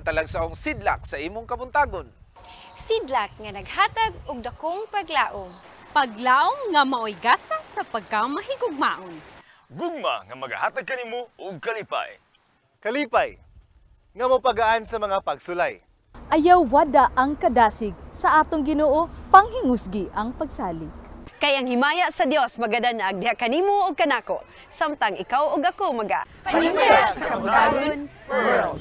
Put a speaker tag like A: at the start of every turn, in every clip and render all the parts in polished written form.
A: talagsaong sidlak sa imong kabuntagon.
B: Sidlak nga naghatag og dakong paglaom.
C: Paglaom nga maoy gasa sa pagkamahigugmaon.
D: Gugma nga magahatag kanimo og kalipay.
E: Kalipay nga mopagaan sa mga pagsulay.
F: Ayaw wada ang kadasig sa atong Ginoo, panghingusgi ang pagsalik.
G: Kay ang himaya sa Dios magadanag diha kanimo og kanako, samtang ikaw ug ako
B: Panimbaya sa Kabuntagon World.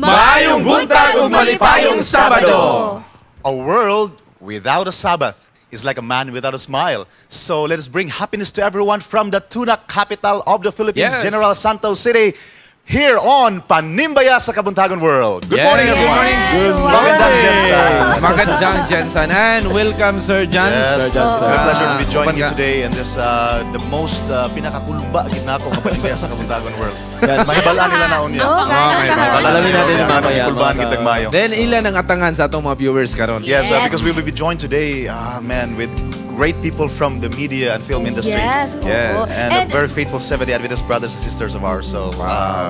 H: Maayong buntag ug malipayong Sabado!
I: A world without a Sabbath is like a man without a smile. So let us bring happiness to everyone from the tuna capital of the Philippines,
A: Yes.
I: General Santos City, here on Panimbaya sa Kabuntagon World. Good
H: Yes,
I: morning,
H: good
I: everyone.
H: morning.
I: Magandang Jensen.
H: Magandang Jensen. And welcome, Sir Jans.
I: Yes, it's my pleasure to be joining you today in this the most pinakakulba ginako nga Panimbaya sa Kabuntagon World. Mahibalaan nila na unya.
H: Alamin natin yung mamaya.
I: Kulbaan kitag mayo.
H: Then ilan ang atangan sa atong mga viewers karon?
I: Yes, because we will be joined today, with great people from the media and film industry.
F: Yes.
H: Yes.
I: And a very faithful Seventh-day Adventist brothers and sisters of ours. So,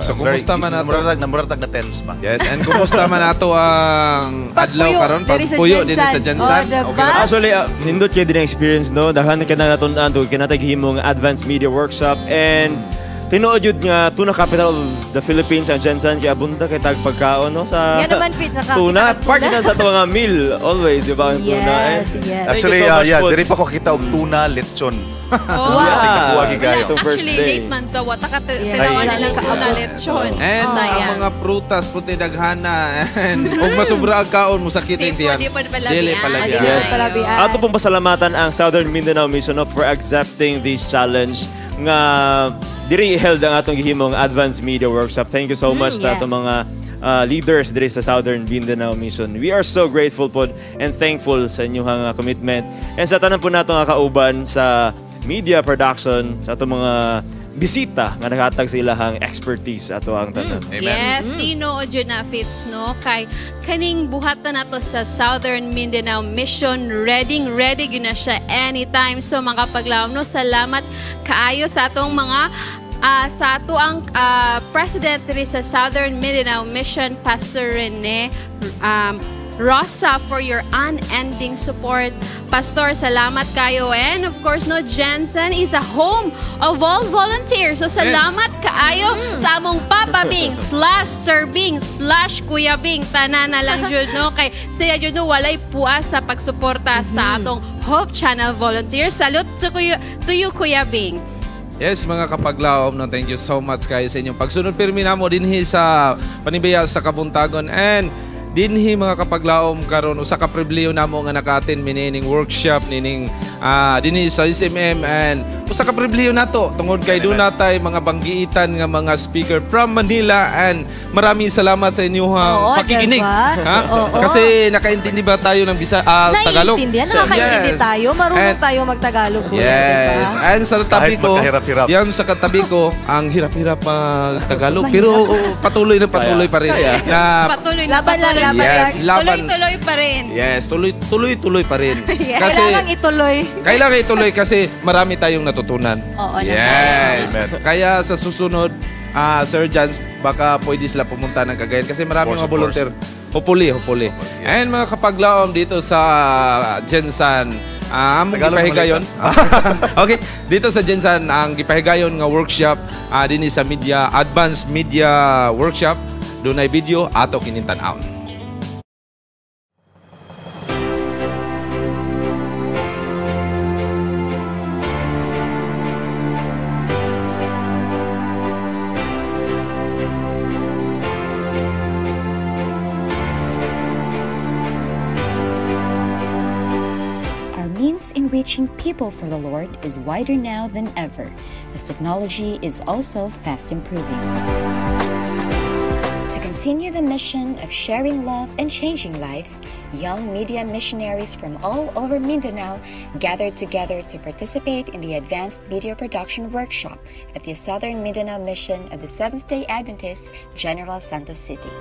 H: So, kumusta man ato?
I: Muratag na tense pa.
H: Yes, and kumusta man ato ang adlaw karon pagpuyo din sa Jensen?
J: Actually, nindot kayo din ang experience, no? Dahan ka na natunan to, kinatagihimong advanced media workshop, and tinuod yun nga, tuna capital of the Philippines ang Jensen, kaya bunta kay tagpagkaon, no? Sa
B: Yan naman, Pete, sa
J: tuna. Part na sa ito mga meal, always, di ba? Ang tuna.
F: Yes, yes.
I: Actually,
J: Thank you so much po.
I: diri pa ko kita og tuna lechon.
C: Wow.
J: Itong first
C: Actually,
J: day.
C: late man to. Tilawan nilang lechon.
H: And ang mga prutas puti daghana and og masubra ang kaon mo sakit ang tiyan. Dili palabi.
J: Yes. Ato pong pasalamatan ang Southern Mindanao Mission for accepting this challenge nga diri held ang atong gihimong advanced media workshop. Thank you so much sa atong mga leaders diri sa Southern Mindanao Mission. We are so grateful po and thankful sa inyong commitment and sa tanan po nato nga kauban sa media production, sa atong mga bisita nga naghatag sa ilahang expertise ato ang tanan.
I: Amen.
C: Yes, Tino o na fits, no? Kay kaning buhatan nato sa Southern Mindanao Mission, ready yun na siya anytime. So mga paglaom, no? Salamat kaayo sa atong mga sa ato ang President sa Southern Mindanao Mission, Pastor Rene Rosa, for your unending support. Pastor, salamat kayo. And of course, no, Jensen is the home of all volunteers. So salamat kaayo sa among Papa Bing /Sir Bing /Kuya Bing. Tanan na lang jud, no? Kay siya jud no, walay puas sa pagsuporta sa atong Hope Channel volunteers. Salute to you, Kuya Bing.
H: Yes, mga kapaglaom, no, thank you so much kayo sa inyong pagsunod pirmi namo dinhi sa Panimbaya sa Kabuntagon. And dinhi mga kapaglaom karon usa ka pribilehiyo namo nga naka-attend nining workshop nining dinhi sa SMM, and usa ka pribilehiyo nato tungod kay dunay mga banggiitan nga mga speaker from Manila, and maraming salamat sa inyong pakikinig. Kasi nakaintindi ba tayo ng Tagalog?
F: Naiintindihan, nakakaintindi tayo, marunong tayo magtagalog.
H: Yes, and sa tabi ko, yan sa katabi ko, ang hirap-hirap Tagalog, pero patuloy pa rin.
C: Patuloy
F: Laban.
H: Yes,
C: tuloy pa rin.
H: Yes, tuloy pa rin.
C: Yes.
H: Kasi
F: Kailangan ituloy.
H: Kasi marami tayong natutunan.
F: Oo,
H: yes. Kaya sa susunod, Sir Jans, baka pwede sila pumunta ng Cagayan kasi marami mga volunteer. Hopefully. Yes. And mga kapaglaom dito sa Jensen, among gipahigayon. Okay, dito sa Jensen ang gipahigayon nga workshop dinhi sa advanced media workshop. Doon ay video ato kinintan-aon.
K: In reaching people for the Lord is wider now than ever, as technology is also fast improving. To continue the mission of sharing love and changing lives, young media missionaries from all over Mindanao gathered together to participate in the Advanced Media Production Workshop at the Southern Mindanao Mission of the Seventh-day Adventists, General Santos City.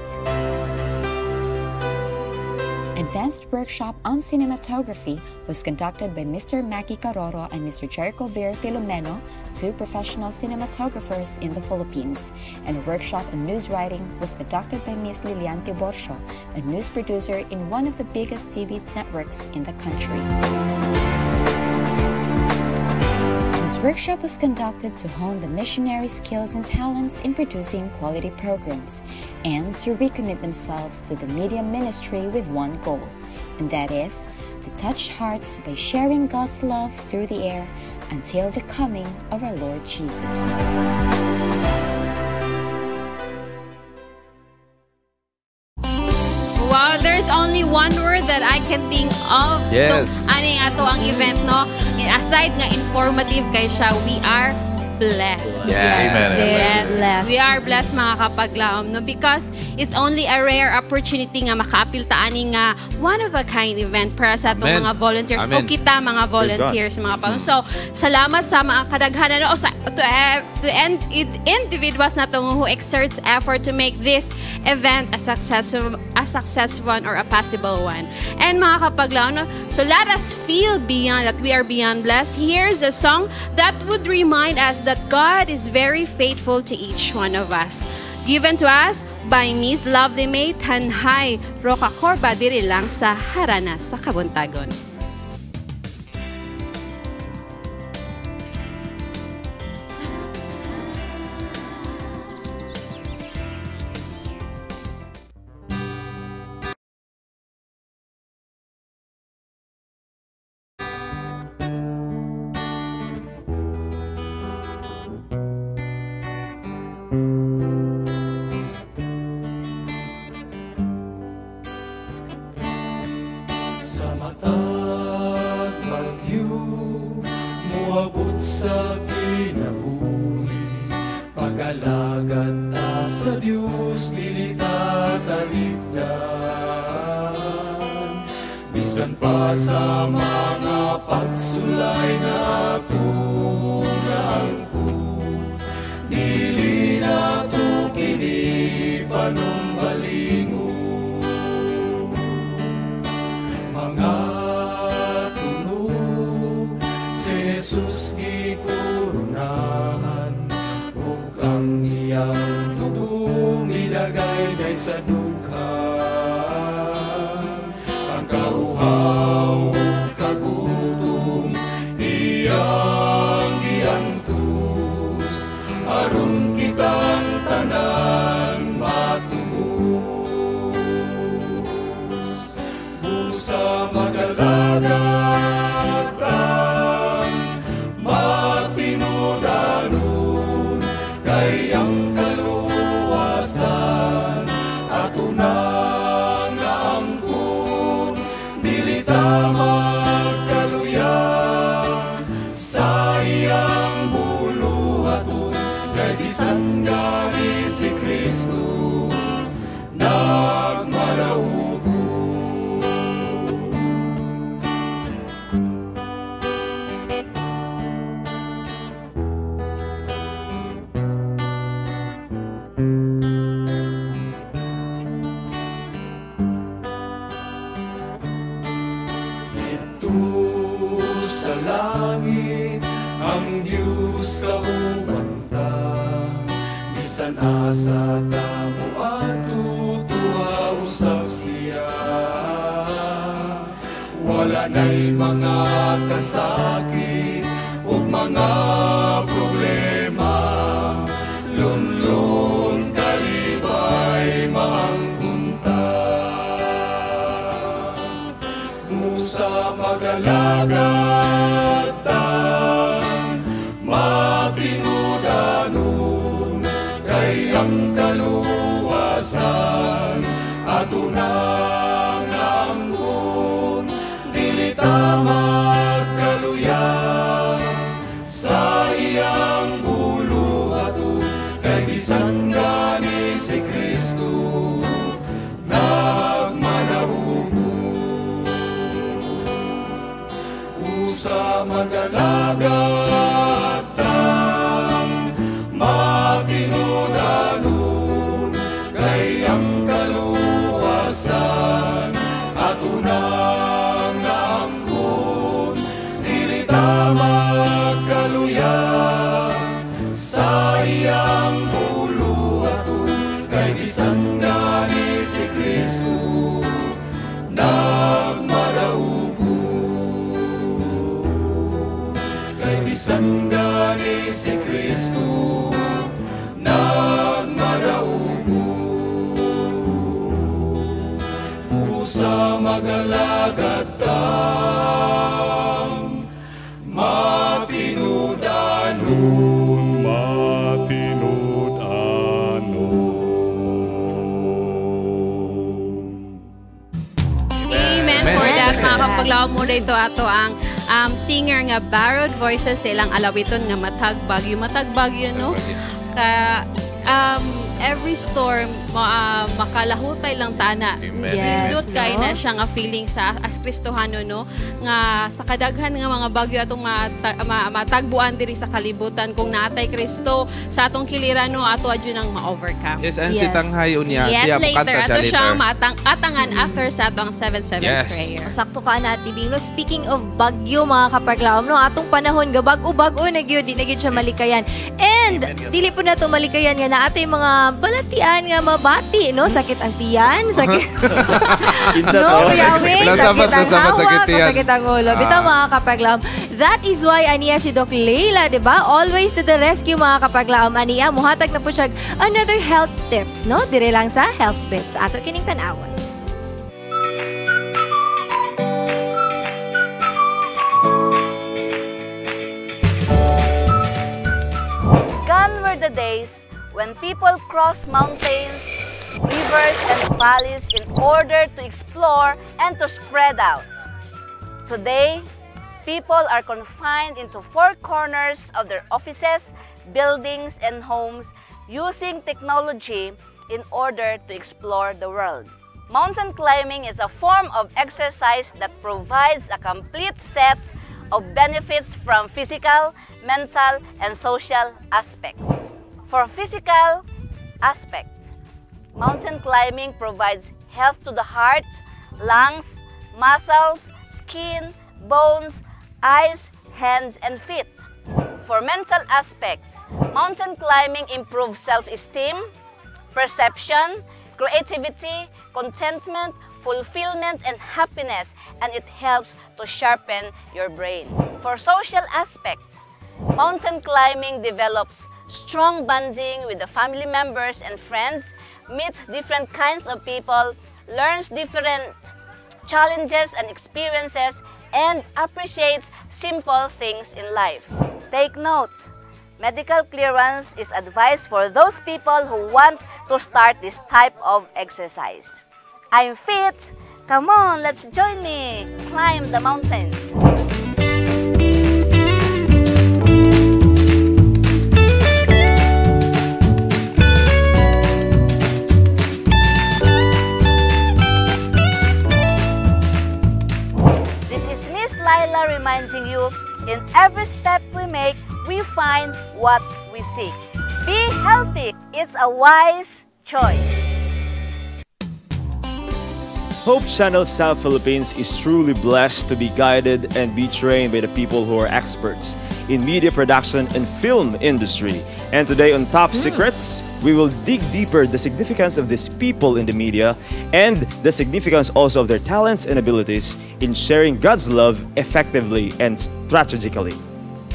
K: Advanced workshop on cinematography was conducted by Mr. Maki Caroro and Mr. Jericho Ver Filomeno, two professional cinematographers in the Philippines, and a workshop on news writing was conducted by Ms. Lilian Tiborcio, a news producer in one of the biggest TV networks in the country. This workshop was conducted to hone the missionary skills and talents in producing quality programs and to recommit themselves to the media ministry with one goal, and that is to touch hearts by sharing God's love through the air until the coming of our Lord Jesus.
C: Wow, there's only one word that I can think of.
H: Yes.
C: Aning ato ang event, no? Aside nga informative kay siya, we are blessed.
H: Yes.
I: Amen.
C: Yes.
B: Blessed.
C: We are blessed mga kapaglaom, no? Because it's only a rare opportunity nga makapil ta ani nga one of a kind event para sa atong
H: Amen.
C: mga volunteers
H: Amen.
C: o kita mga volunteers mga pag. So salamat sa mga kadaghanan o sa to individuals natong who exerts effort to make this event a successful one or a possible one. And mga kapaglaom, no? So let us feel beyond that we are beyond blessed. Here's a song that would remind us that God is very faithful to each one of us. Given to us by Miss Lovely May Tanhay Roca Corba diri lang sa Harana sa Kabuntagon.
L: Sa mata't bagyo, muabot sa kinabuhi. Pag-alagat ta sa Diyos, dili ta taligdan. Bisan pa sa mga pagsulay nga atong naangkon, dili na to kini panumbalingon. Mga tunog si Jesus gikurunahan, ug ang iyang tubong ilagay sa dughan. Ang kauhaw ug kagutom iyang giantos, aron kitang tanan matubos. Sa magalagatan, matinudanon, kay ang kaluwasan ato na naangkon, dili ta magkaluya sa iyang buluhaton, kay bisan gani si Kristo nagmalahugon. Sa langit ang Diyos kaubanta, bisan asa tamo at tutuwa usab siya. Wala na'y mga kasakit o mga problema, lunlun kalibay maangkunta. Musa magalagatan, matinudanon, kay ang kaluwasan ato nang naangkon, dili ta magkaluya sa iyang buluhaton, kay bisan gani si Kristo nagmanahugon. Sa magalagatan, matinudanon, kay ang kaluwasan ato nang naangkon, dili ta magkaluya sa iyang buluhaton, kay bisan gani si Kristo nagmalahugon. Bisan gani si Kristo nagmalahugon. Usa magalagatan, matinudanon,
C: Amen for that mga kapaglaw mo dito ato ang singer nga borrowed voices sa ilang alawiton nga matag bagyo no. Every storm makalahutay lang tana.
B: Yes,
C: Dut kay na siya nga feeling sa as Kristohano no nga sa kadaghan nga mga bagyo atong matagbuan diri sa kalibutan kung naatay Kristo sa atong kiliran no ato adyo nang ma-overcome.
H: Yes, and si Tanghay unya siya
C: later
H: mukanta siya
C: ato
H: later.
C: siya atangan after sa atong 7-7 prayer.
B: Sakto ka na, Tibing. No, speaking of bagyo, mga kapaglaom, no, atong panahon, bago-bago na gyud, di na gyud siya malikayan. And, dili po na ito malikayan nga na atay mga balatian nga mabati, no? Sakit ang tiyan, sakit... no, Kuya Wing, sakit ang hawak, sakit ang ulo. Bitaw, mga kapaglaom. That is why, aniya si Doc Leila, di ba? Always to the rescue, mga kapaglaom. Aniya, muhatag na po siya another health tips, no? Dire lang sa Health Bits. Ato kining tanawan.
M: Gone were the days when people crossed mountains, rivers, and valleys in order to explore and to spread out. Today, people are confined into four corners of their offices, buildings, and homes using technology in order to explore the world. Mountain climbing is a form of exercise that provides a complete set of benefits from physical, mental, and social aspects. For physical aspects, mountain climbing provides health to the heart, lungs, muscles, skin, bones, eyes, hands, and feet. For mental aspect, mountain climbing improves self-esteem, perception, creativity, contentment, fulfillment, and happiness, and it helps to sharpen your brain. For social aspect, mountain climbing develops strong bonding with the family members and friends, meets different kinds of people, learns different challenges and experiences, and appreciates simple things in life. Take note, medical clearance is advised for those people who want to start this type of exercise. I'm fit. Come on, let's join me. Climb the mountain. This is Miss Laila reminding you, in every step we make, we find what we seek. Be healthy. It's a wise choice.
J: Hope Channel South Philippines is truly blessed to be guided and be trained by the people who are experts in media production and film industry. And today on Top Secrets, we will dig deeper the significance of these people in the media and the significance also of their talents and abilities in sharing God's love effectively and strategically.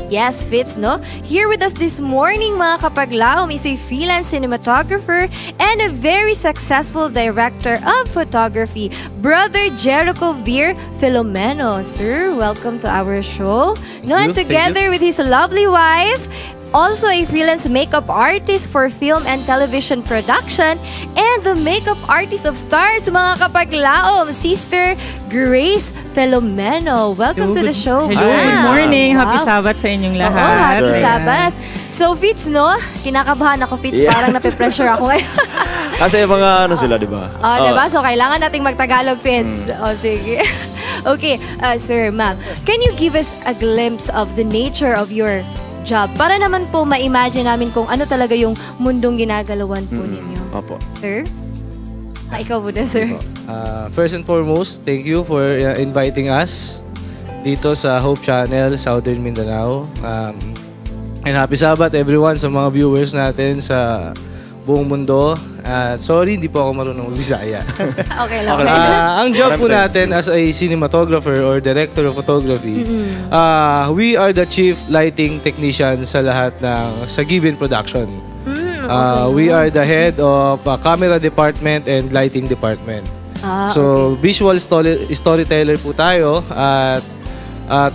B: Yes, Fitz, no? Here with us this morning, mga kapaglaom, is a freelance cinematographer and a very successful director of photography, Brother Jericho Veer Filomeno. Sir, welcome to our show. No, and together with his lovely wife, also a freelance makeup artist for film and television production, and the makeup artist of stars, mga kapaglaom, Sister Grace Filomeno. Welcome to the show.
N: Hello, good morning. Happy Sabbath sa inyong lahat.
B: Oo, happy Sabbath. So, Fitz, no? Kinakabahan ako, Fitz.
J: Yeah.
B: Parang nape-pressure ako ngayon.
J: Kasi mga ano sila, di ba?
B: Diba? So, kailangan nating magtagalog, Fitz. Sige. Okay, sir, ma'am. Can you give us a glimpse of the nature of your job para naman po ma-imagine namin kung ano talaga yung mundong ginagalawan po ninyo?
J: Opo.
B: Sir? Ikaw muna, sir.
O: First and foremost, thank you for inviting us dito sa Hope Channel, Southern Mindanao. And happy Sabbath everyone sa mga viewers natin sa buong mundo. Sorry, hindi po ako marunong mag-Bisaya.
B: Okay lang.
O: Ang job po natin as a cinematographer or director of photography, we are the chief lighting technician sa lahat sa given production. We are the head of camera department and lighting department. So, visual storyteller po tayo at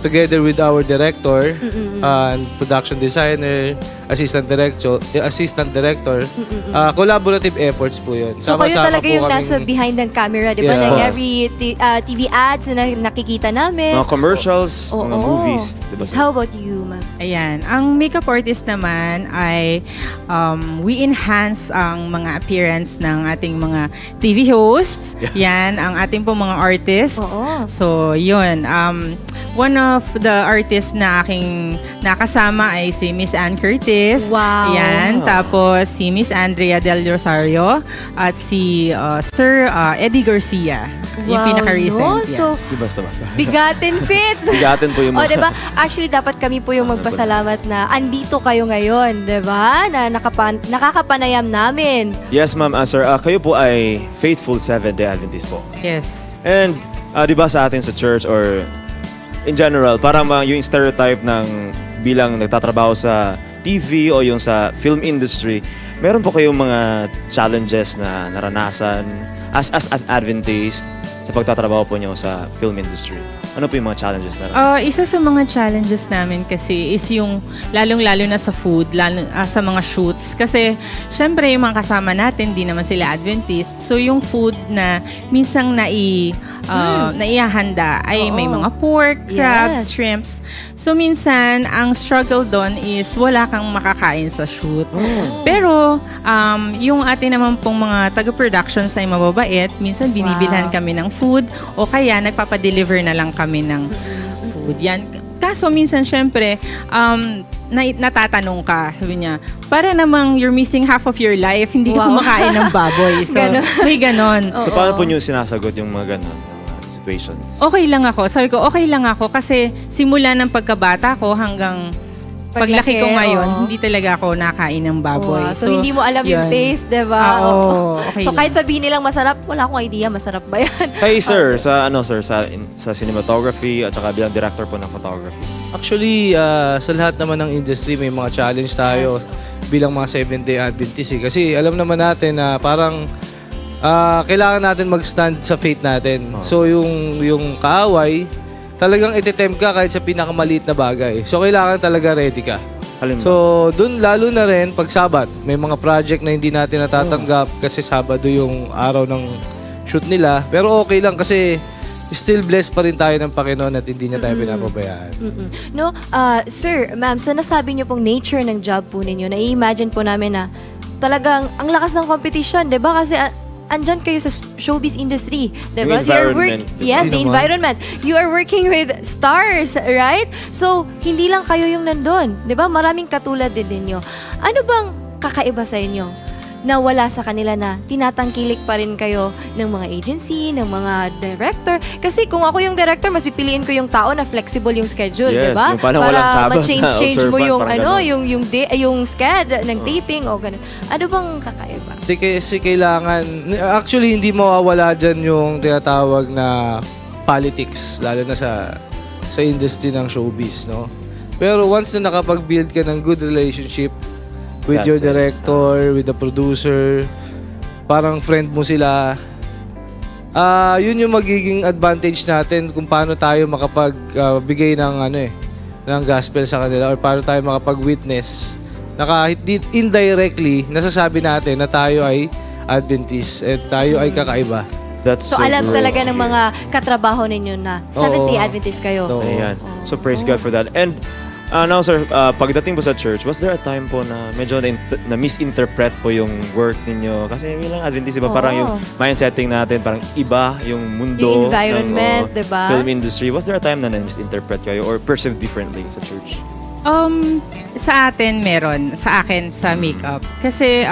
O: together with our director and production designer, assistant director, collaborative efforts po yun.
B: So kayo
O: Sama-sama
B: talaga
O: po
B: yung nasa
O: kaming-
B: behind ng camera, di ba?
O: Yes,
B: Like
O: boss.
B: every TV ads na nakikita namin.
J: Mga commercials,
B: Oo.
J: mga movies. Diba?
B: Yes, how about you, ma'am?
N: Ayan, ang makeup artist naman ay we enhance ang mga appearance ng ating mga TV hosts. Yan, ang ating po mga artists.
B: Oo.
N: So, yun. One of the artists na aking nakasama ay si Miss Ann Curtis.
B: Wow.
N: Yan. Tapos si Miss Andrea Del Rosario at si Sir Eddie Garcia. Yung
B: Wow,
N: pinaka-recent.
B: no?
N: yan.
B: So,
J: Di basta-basta.
B: bigatin fits.
J: Bigatin po yung
B: O,
J: mga-
B: diba? Actually, dapat kami po yung magpasalamat na andito kayo ngayon, diba? Na nakakapanayam namin.
J: Yes, ma'am. Sir, kayo po ay faithful Seventh-day Adventist po.
N: Yes.
J: And, di ba sa atin sa church or in general, parang yung stereotype ng bilang nagtatrabaho sa TV o yung sa film industry, meron po kayong mga challenges na naranasan as an Adventist sa pagtatrabaho po niyo sa film industry? Ano po yung mga challenges na
N: Isa sa mga challenges namin kasi is yung lalong-lalo na sa food, lalo sa mga shoots. Kasi syempre yung mga kasama natin, di naman sila Adventist. So yung food na minsang naihahanda ay may mga pork, crabs,
B: Yes.
N: shrimps. So minsan, ang struggle doon is wala kang makakain sa shoot. Pero yung atin naman pong mga taga-productions ay mababait, minsan binibilhan kami ng food o kaya nagpapadeliver na lang kami ng food. Yan. Kaso minsan syempre, natatanong ka, sabi niya, para namang you're missing half of your life, hindi ka kumakain ng baboy. So, may ganon.
J: So, paano po niyo sinasagot yung mga ganon situations?
N: Okay lang ako. Sabi ko, okay lang ako kasi simula ng pagkabata ko hanggang paglaki ko ngayon, hindi talaga ako nakain ng baboy.
B: So, hindi mo alam yung
N: yun.
B: taste, diba?
N: Okay
B: so,
N: lang.
B: kahit sabihin nilang masarap, wala akong idea, masarap ba yan?
J: Hey sir, sa cinematography at saka bilang director po ng photography.
O: Actually, sa lahat naman ng industry, may mga challenge tayo bilang mga Seventh-day Adventist. Kasi alam naman natin na parang kailangan natin mag-stand sa faith natin. So, yung kaaway, talagang ititempt ka kahit sa pinakamaliit na bagay. So, kailangan talaga ready ka. So, dun lalo na rin pag Sabat, may mga project na hindi natin natatanggap kasi Sabado yung araw ng shoot nila. Pero okay lang kasi still blessed pa rin tayo ng Panginoon at hindi niya tayo pinapabayaan.
B: No, sir, ma'am, sa nasabi niyo pong nature ng job po ninyo, na-imagine po namin na talagang ang lakas ng competition, di ba? Kasi andyan kayo sa showbiz industry, diba?
J: Yung environment.
B: Yes, the environment. You are working with stars, right? So, hindi lang kayo yung nandun, diba? Maraming katulad din ninyo. Ano bang kakaiba sa inyo na wala sa kanila na tinatangkilik pa rin kayo ng mga agency, ng mga director? Kasi kung ako yung director, mas pipiliin ko yung tao na flexible yung schedule,
J: Yes,
B: diba?
J: yung parang walang Sabat na
B: ma-change mo
J: observance,
B: yung
J: parang ganun.
B: yung schedule ng taping o ganun. Ano bang kakaiba?
O: Hindi kasi kailangan, actually hindi mawawala dyan yung tinatawag na politics, lalo na sa industry ng showbiz, no? Pero once na nakapag-build ka ng good relationship with your director, with the producer, parang friend mo sila, yun yung magiging advantage natin kung paano tayo makapagbigay ng ng gospel sa kanila or paano tayo makapag-witness na kahit indirectly nasasabi natin na tayo ay Adventist at tayo ay kakaiba.
B: So alam talaga ng mga katrabaho ninyo na Seventh-day Adventist kayo.
J: Ayan. So praise God for that. And now sir, pagdating po sa church, was there a time po na medyo na misinterpret po yung work ninyo? Kasi bilang Adventist, diba, parang yung mindsetting natin, parang iba yung mundo.
B: Yung environment, diba?
J: Film industry. Was there a time na misinterpret kayo or perceived differently sa church?
N: Sa atin meron, sa akin sa makeup. Kasi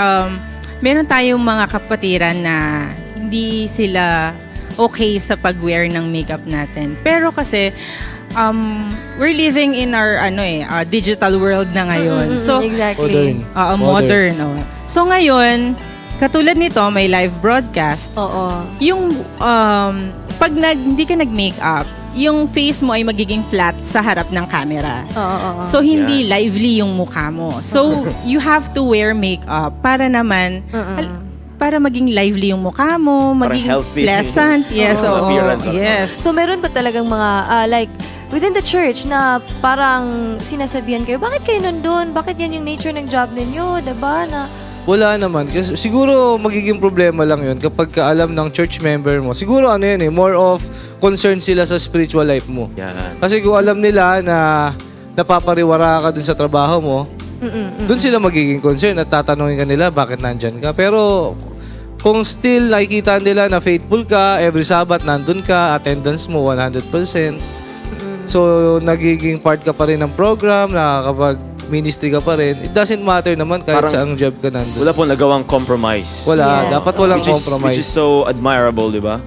N: meron tayong mga kapatiran na hindi sila okay sa pag-wear ng makeup natin. Pero kasi we're living in our digital world na ngayon. So
B: exactly.
N: Modern. So ngayon, katulad nito, may live broadcast. Yung pag hindi ka nag-makeup, yung face mo ay magiging flat sa harap ng camera. So, hindi lively yung mukha mo. So, you have to wear makeup para naman, para maging lively yung mukha mo, maging pleasant. Yes,
J: appearance.
B: Yes. So, meron ba talagang mga, like, within the church na parang sinasabihan kayo, bakit kayo nandun? Bakit yan yung nature ng job ninyo? Diba? Na
O: wala naman. Kasi siguro magiging problema lang yun kapag kaalam ng church member mo. Siguro ano yun more of concern sila sa spiritual life mo.
J: Yan.
O: Kasi kung alam nila na napapariwara ka dun sa trabaho mo, dun sila magiging concern at tatanungin ka nila bakit nandyan ka. Pero kung still nakikita nila na faithful ka, every Sabbath nandun ka, attendance mo 100%. So nagiging part ka pa rin ng program, nakakapag-ministry ka pa rin. It doesn't matter naman kahit
J: Parang
O: saang job ka nandun.
J: Wala pong nagawang compromise.
O: Wala, dapat walang compromise.
J: Which is so admirable, di ba?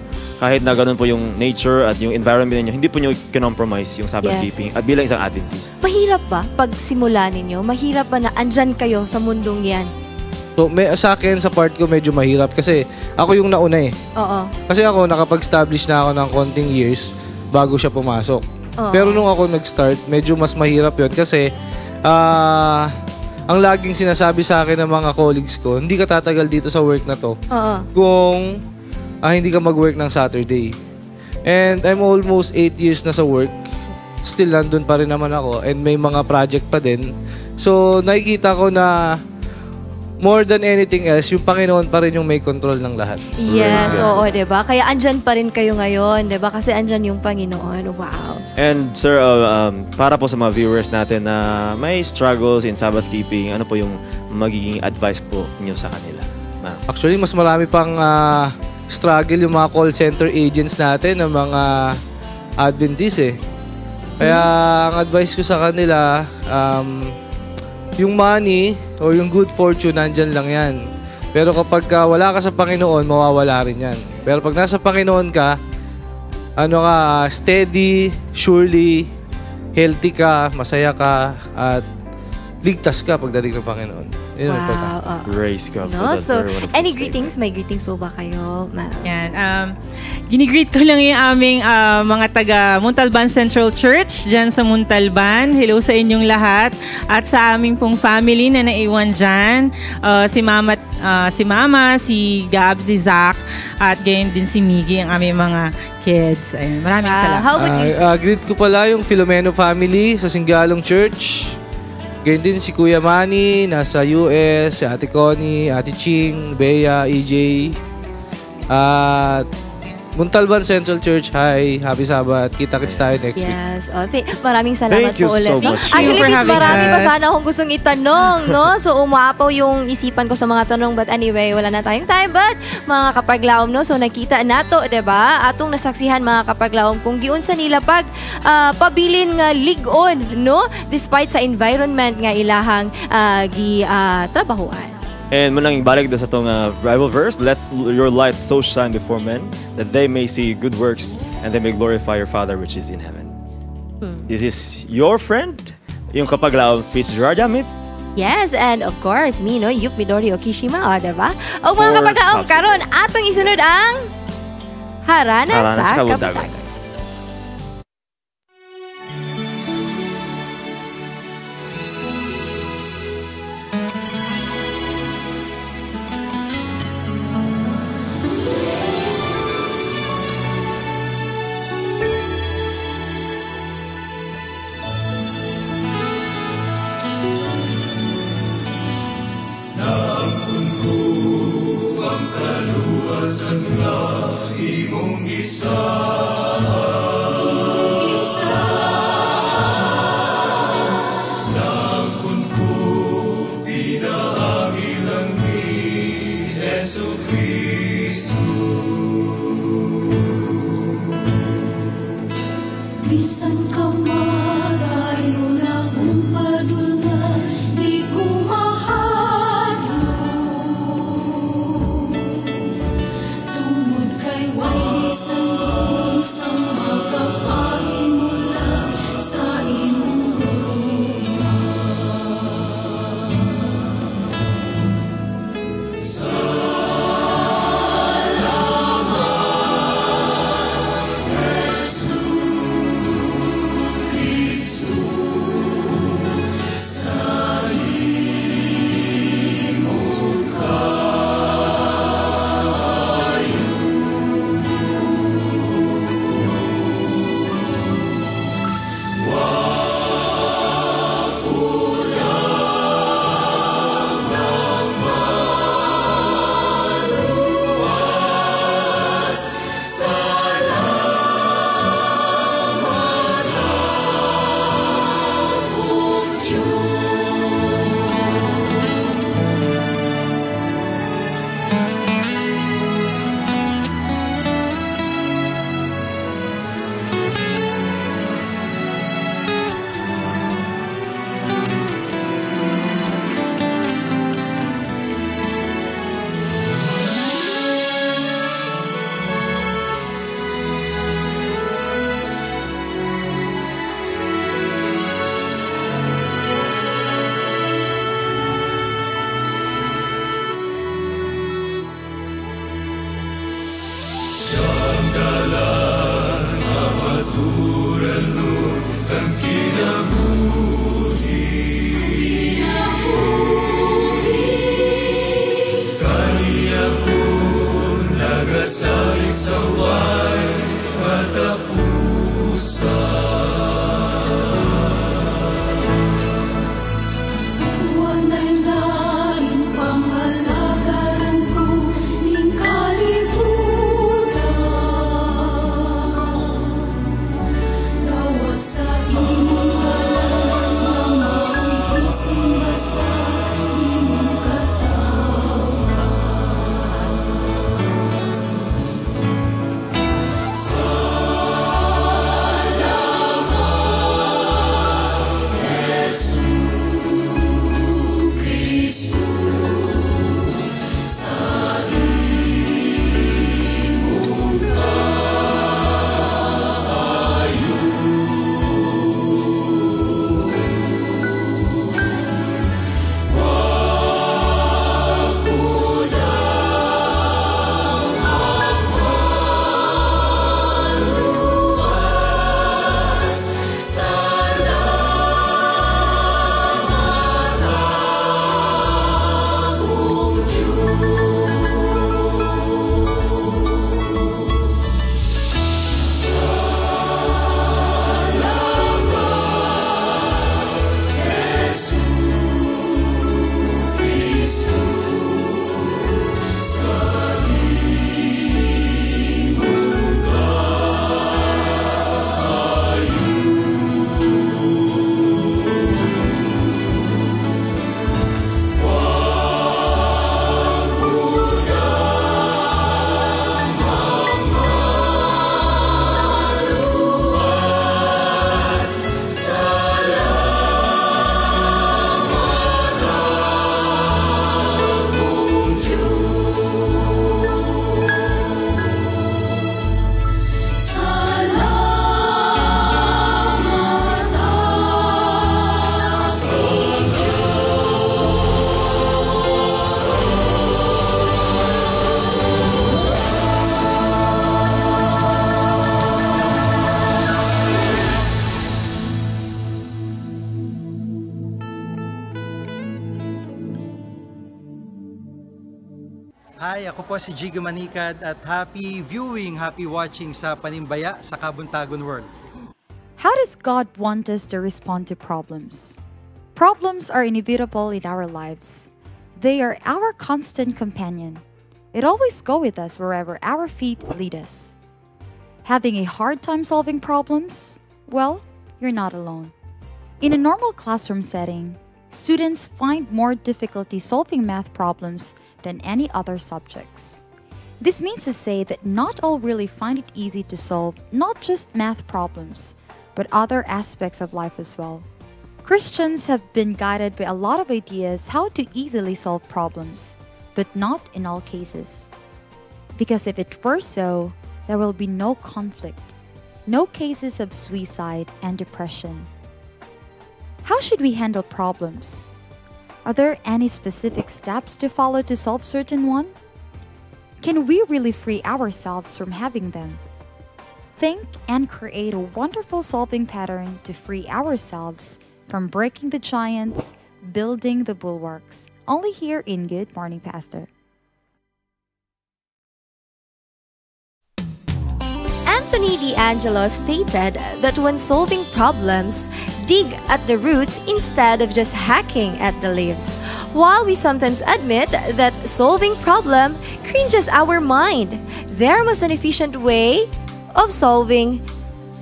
J: Kahit na ganun po yung nature at yung environment niyo, hindi po niyo kinompromise yung Sabbath keeping at bilang isang Adventist.
B: Mahirap ba pag simula ninyo? Mahirap ba na andyan kayo sa mundong yan?
O: So, sa akin, sa part ko, medyo mahirap kasi ako yung nauna eh.
B: Oo.
O: Kasi ako, nakapag-establish na ako ng konting years bago siya pumasok.
B: Oo.
O: Pero nung ako nag-start, medyo mas mahirap yun kasi ang laging sinasabi sa akin ng mga colleagues ko, hindi ka tatagal dito sa work na to kung hindi ka mag-work ng Saturday. And I'm almost 8 years na sa work. Still, nandun pa rin naman ako and may mga project pa din. So, nakikita ko na more than anything else, yung Panginoon pa rin yung may control ng lahat.
B: Yes, oo, diba? Kaya andyan pa rin kayo ngayon, diba? Kasi andyan yung Panginoon. Wow.
J: And sir, para po sa mga viewers natin na may struggles in Sabbath keeping, ano po yung magiging advice po niyo sa kanila?
O: Actually, mas marami pang struggle yung mga call center agents natin, ng mga Adventists eh. Kaya ang advice ko sa kanila, yung money or yung good fortune, nandyan lang yan. Pero kapag wala ka sa Panginoon, mawawala rin yan. Pero pag nasa Panginoon ka, steady, surely, healthy ka, masaya ka, at ligtas ka pagdating ng Panginoon. Yun ang important.
J: Praise God.
B: No? So, any greetings? May greetings po ba kayo, ma'am?
N: Yan. Ginigreet ko lang yung aming mga taga Montalban Central Church dyan sa Montalban. Hello sa inyong lahat. At sa aming pong family na naiwan dyan. Si Mama, si Gab, si Zach, at gayon din si Miggy, ang aming mga kids. Ayun. Maraming salamat.
B: How would you
O: greet ko pala yung Filomeno family sa Singgalong Church. Ganyan din si Kuya Manny, nasa US, si Ate Connie, Ate Ching, Bea, EJ. At Montalban Central Church, hi. Happy Sabbath. Kita-kits tayo next week.
B: Yes. Maraming salamat
J: Thank you
B: po ulit.
J: so much.
B: Actually,
N: for
B: Vince,
N: having
B: marami pa
N: us.
B: sana akong gustong itanong, no? So, umapaw yung isipan ko sa mga tanong. But anyway, wala na tayong time. But, mga kapaglaom, no? So, nakita na to, diba? Atong nasaksihan, mga kapaglaom, kung giunsa nila pag pabilin nga ligon, no? Despite sa environment nga ilahang trabahuan.
J: And manang ibalik sa itong Bible verse, let your light so shine before men that they may see good works and they may glorify your Father which is in heaven. This is your friend, yung kapaglaom Fitzgerald Amit.
B: Yes, and of course, me, no? Yup Midori Okishima, diba? O mga
J: Or
B: kapaglaom,
J: Popsicle.
B: karon atong isunod ang Harana sa
J: Kabuntagon.
B: Kabuntagon.
L: Naangkon ko ang kaluwasan nga imong naangkon ko pinaangilan ni Jesucristo. Bisan ka magayo na umpadul na di ko tungod kay way bisan kung sa
P: Hi, ako po si Jigo Manikad at happy viewing, happy watching sa Panimbaya sa Kabuntagon World.
F: How does God want us to respond to problems? Problems are inevitable in our lives. They are our constant companion. It always goes with us wherever our feet lead us. Having a hard time solving problems? Well, you're not alone. In a normal classroom setting, students find more difficulty solving math problems than any other subjects. This means to say that not all really find it easy to solve not just math problems, but other aspects of life as well. Christians have been guided by a lot of ideas how to easily solve problems, but not in all cases. Because if it were so, there will be no conflict, no cases of suicide and depression. How should we handle problems? Are there any specific steps to follow to solve certain one? Can we really free ourselves from having them? Think and create a wonderful solving pattern to free ourselves from breaking the giants, building the bulwarks. Only here in Good Morning Pastor.
B: Anthony D'Angelo stated that when solving problems, dig at the roots instead of just hacking at the leaves. While we sometimes admit that solving problem cringes our mind, there was an efficient way of solving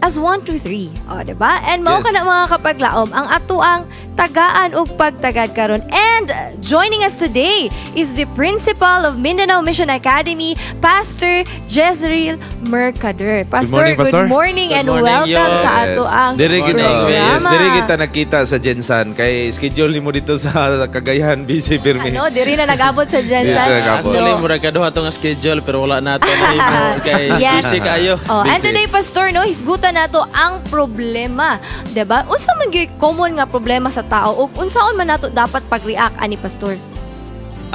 B: as 1, 2, 3. O, diba? And mao kana mga kapaglaom, ang atuang tagaan ug pagtagad karon. And joining us today is the principal of Mindanao Mission Academy, Pastor Jezreel Mercader. Pastor, good morning and welcome sa atuang programa.
H: Diri kita nakita sa Jensan kay schedule mo dito sa Cagayan, busy pirmi.
B: Ano, diri na nag-abot sa Jensan.
Q: Actually, murag kaduha tong schedule pero wala nato na imo kay busy kayo.
B: Oh, and today, Pastor, no, hisgutan nato ang problema, diba? Unsa man gyud common nga problema sa tao ug unsaon man nato dapat pag-react ani Pastor?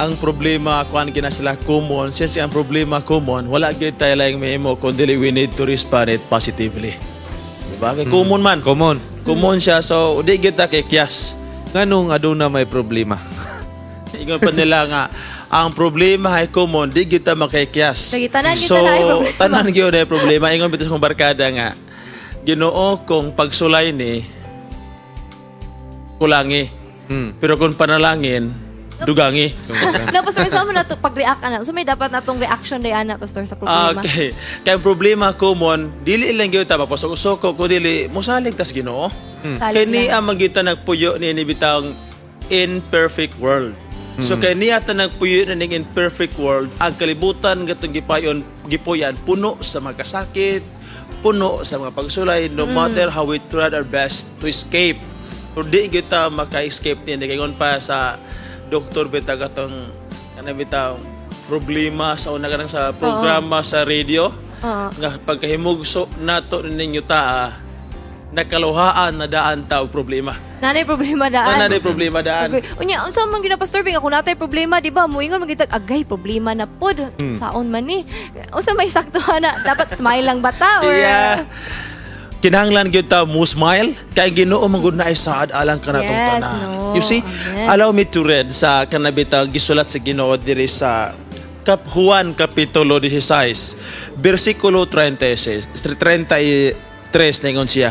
Q: Ang problema kuan gina sila common, since ang problema common, wala gyud tayo lang mahimo kundi we need to respond it positively. Diba? Kay common man. Common siya, so di gyud ta kay kiyas.
H: Nganong aduna may problema?
Q: Ingon pa nila nga ang problema ay common, di gyud ta makakyas.
B: Tanan
Q: so, tanan gyud na problema. Ingon bitus kong barkada nga Ginoo kung pagsulay ni kulangi. Pero kung panalangin, dugangi.
B: Na, Pastor, saan mo na ito pag-react na? So may dapat na itong reaction day, Ana, Pastor, sa problema?
Q: Okay. Kaya problema common, dili ilang gyud ta mapasok-usok ko dili mosalig tas Ginoo. Kaya ni ang magyuta nagpuyo ni bitang imperfect world. So kay niya ta nagpuyo na ning imperfect world, ang kalibutan gatong gipuyan puno sa mga kasakit, puno sa mga pagsulay, no matter how we tried our best to escape. Pero di kita maka-escape niya. Kaya pa sa doktor bitag atong kanang problema sa una kanang sa programa sa radio. Nga pagkahimugso nato ninyo taa, nakaluhaan na daan ta og problema.
B: Nanay problema daan.
Q: Nanay problema daan.
B: Okay. Unya, unsa man gina Pastor Bing ako natay problema, di ba? Muingon magitag agay problema na pod. Saon man ni? Unsa may saktuhan na dapat smile lang bata or
Q: kinahanglan gyud ta mo smile kay Ginoo magud na saad alang kanatong tanan.
B: No.
Q: You see, allow me to read sa kanabitang gisulat sa Ginoo diri sa Juan kapitulo 16 bersikulo 33 ningon siya.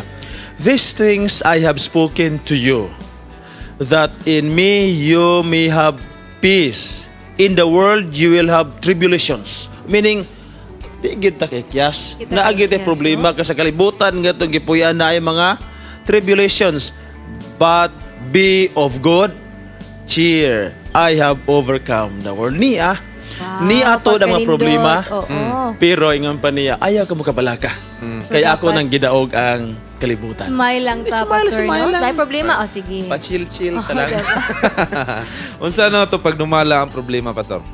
Q: These things I have spoken to you, that in me you may have peace. In the world you will have tribulations. Meaning, di gid ta kay kiyas. Naagid ay problema ka sa kalibutan nga itong gipuyan na ay mga tribulations. But be of good cheer. I have overcome the world. Niya to na mga problema. Pero ingon pa niya, ayaw ka mo kabalaka. Kaya ako nang gidaog ang kalibutan.
B: Smile lang ta, Pastor, no? Dahil problema, sige.
Q: Pa-chill-chill talaga.
H: Unsa na to pag dumala ang problema, Pastor?